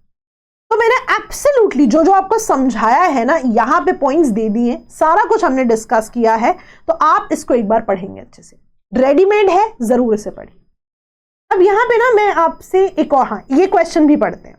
तो मैंने एब्सोल्युटली जो जो आपको समझाया है ना, यहां पे पॉइंट्स दे दिए, सारा कुछ हमने डिस्कस किया है, तो आप इसको एक बार पढ़ेंगे अच्छे से। रेडीमेड है, जरूर इसे पढ़िए। अब यहां पे ना मैं आपसे एक और, हाँ, ये क्वेश्चन भी पढ़ते हैं।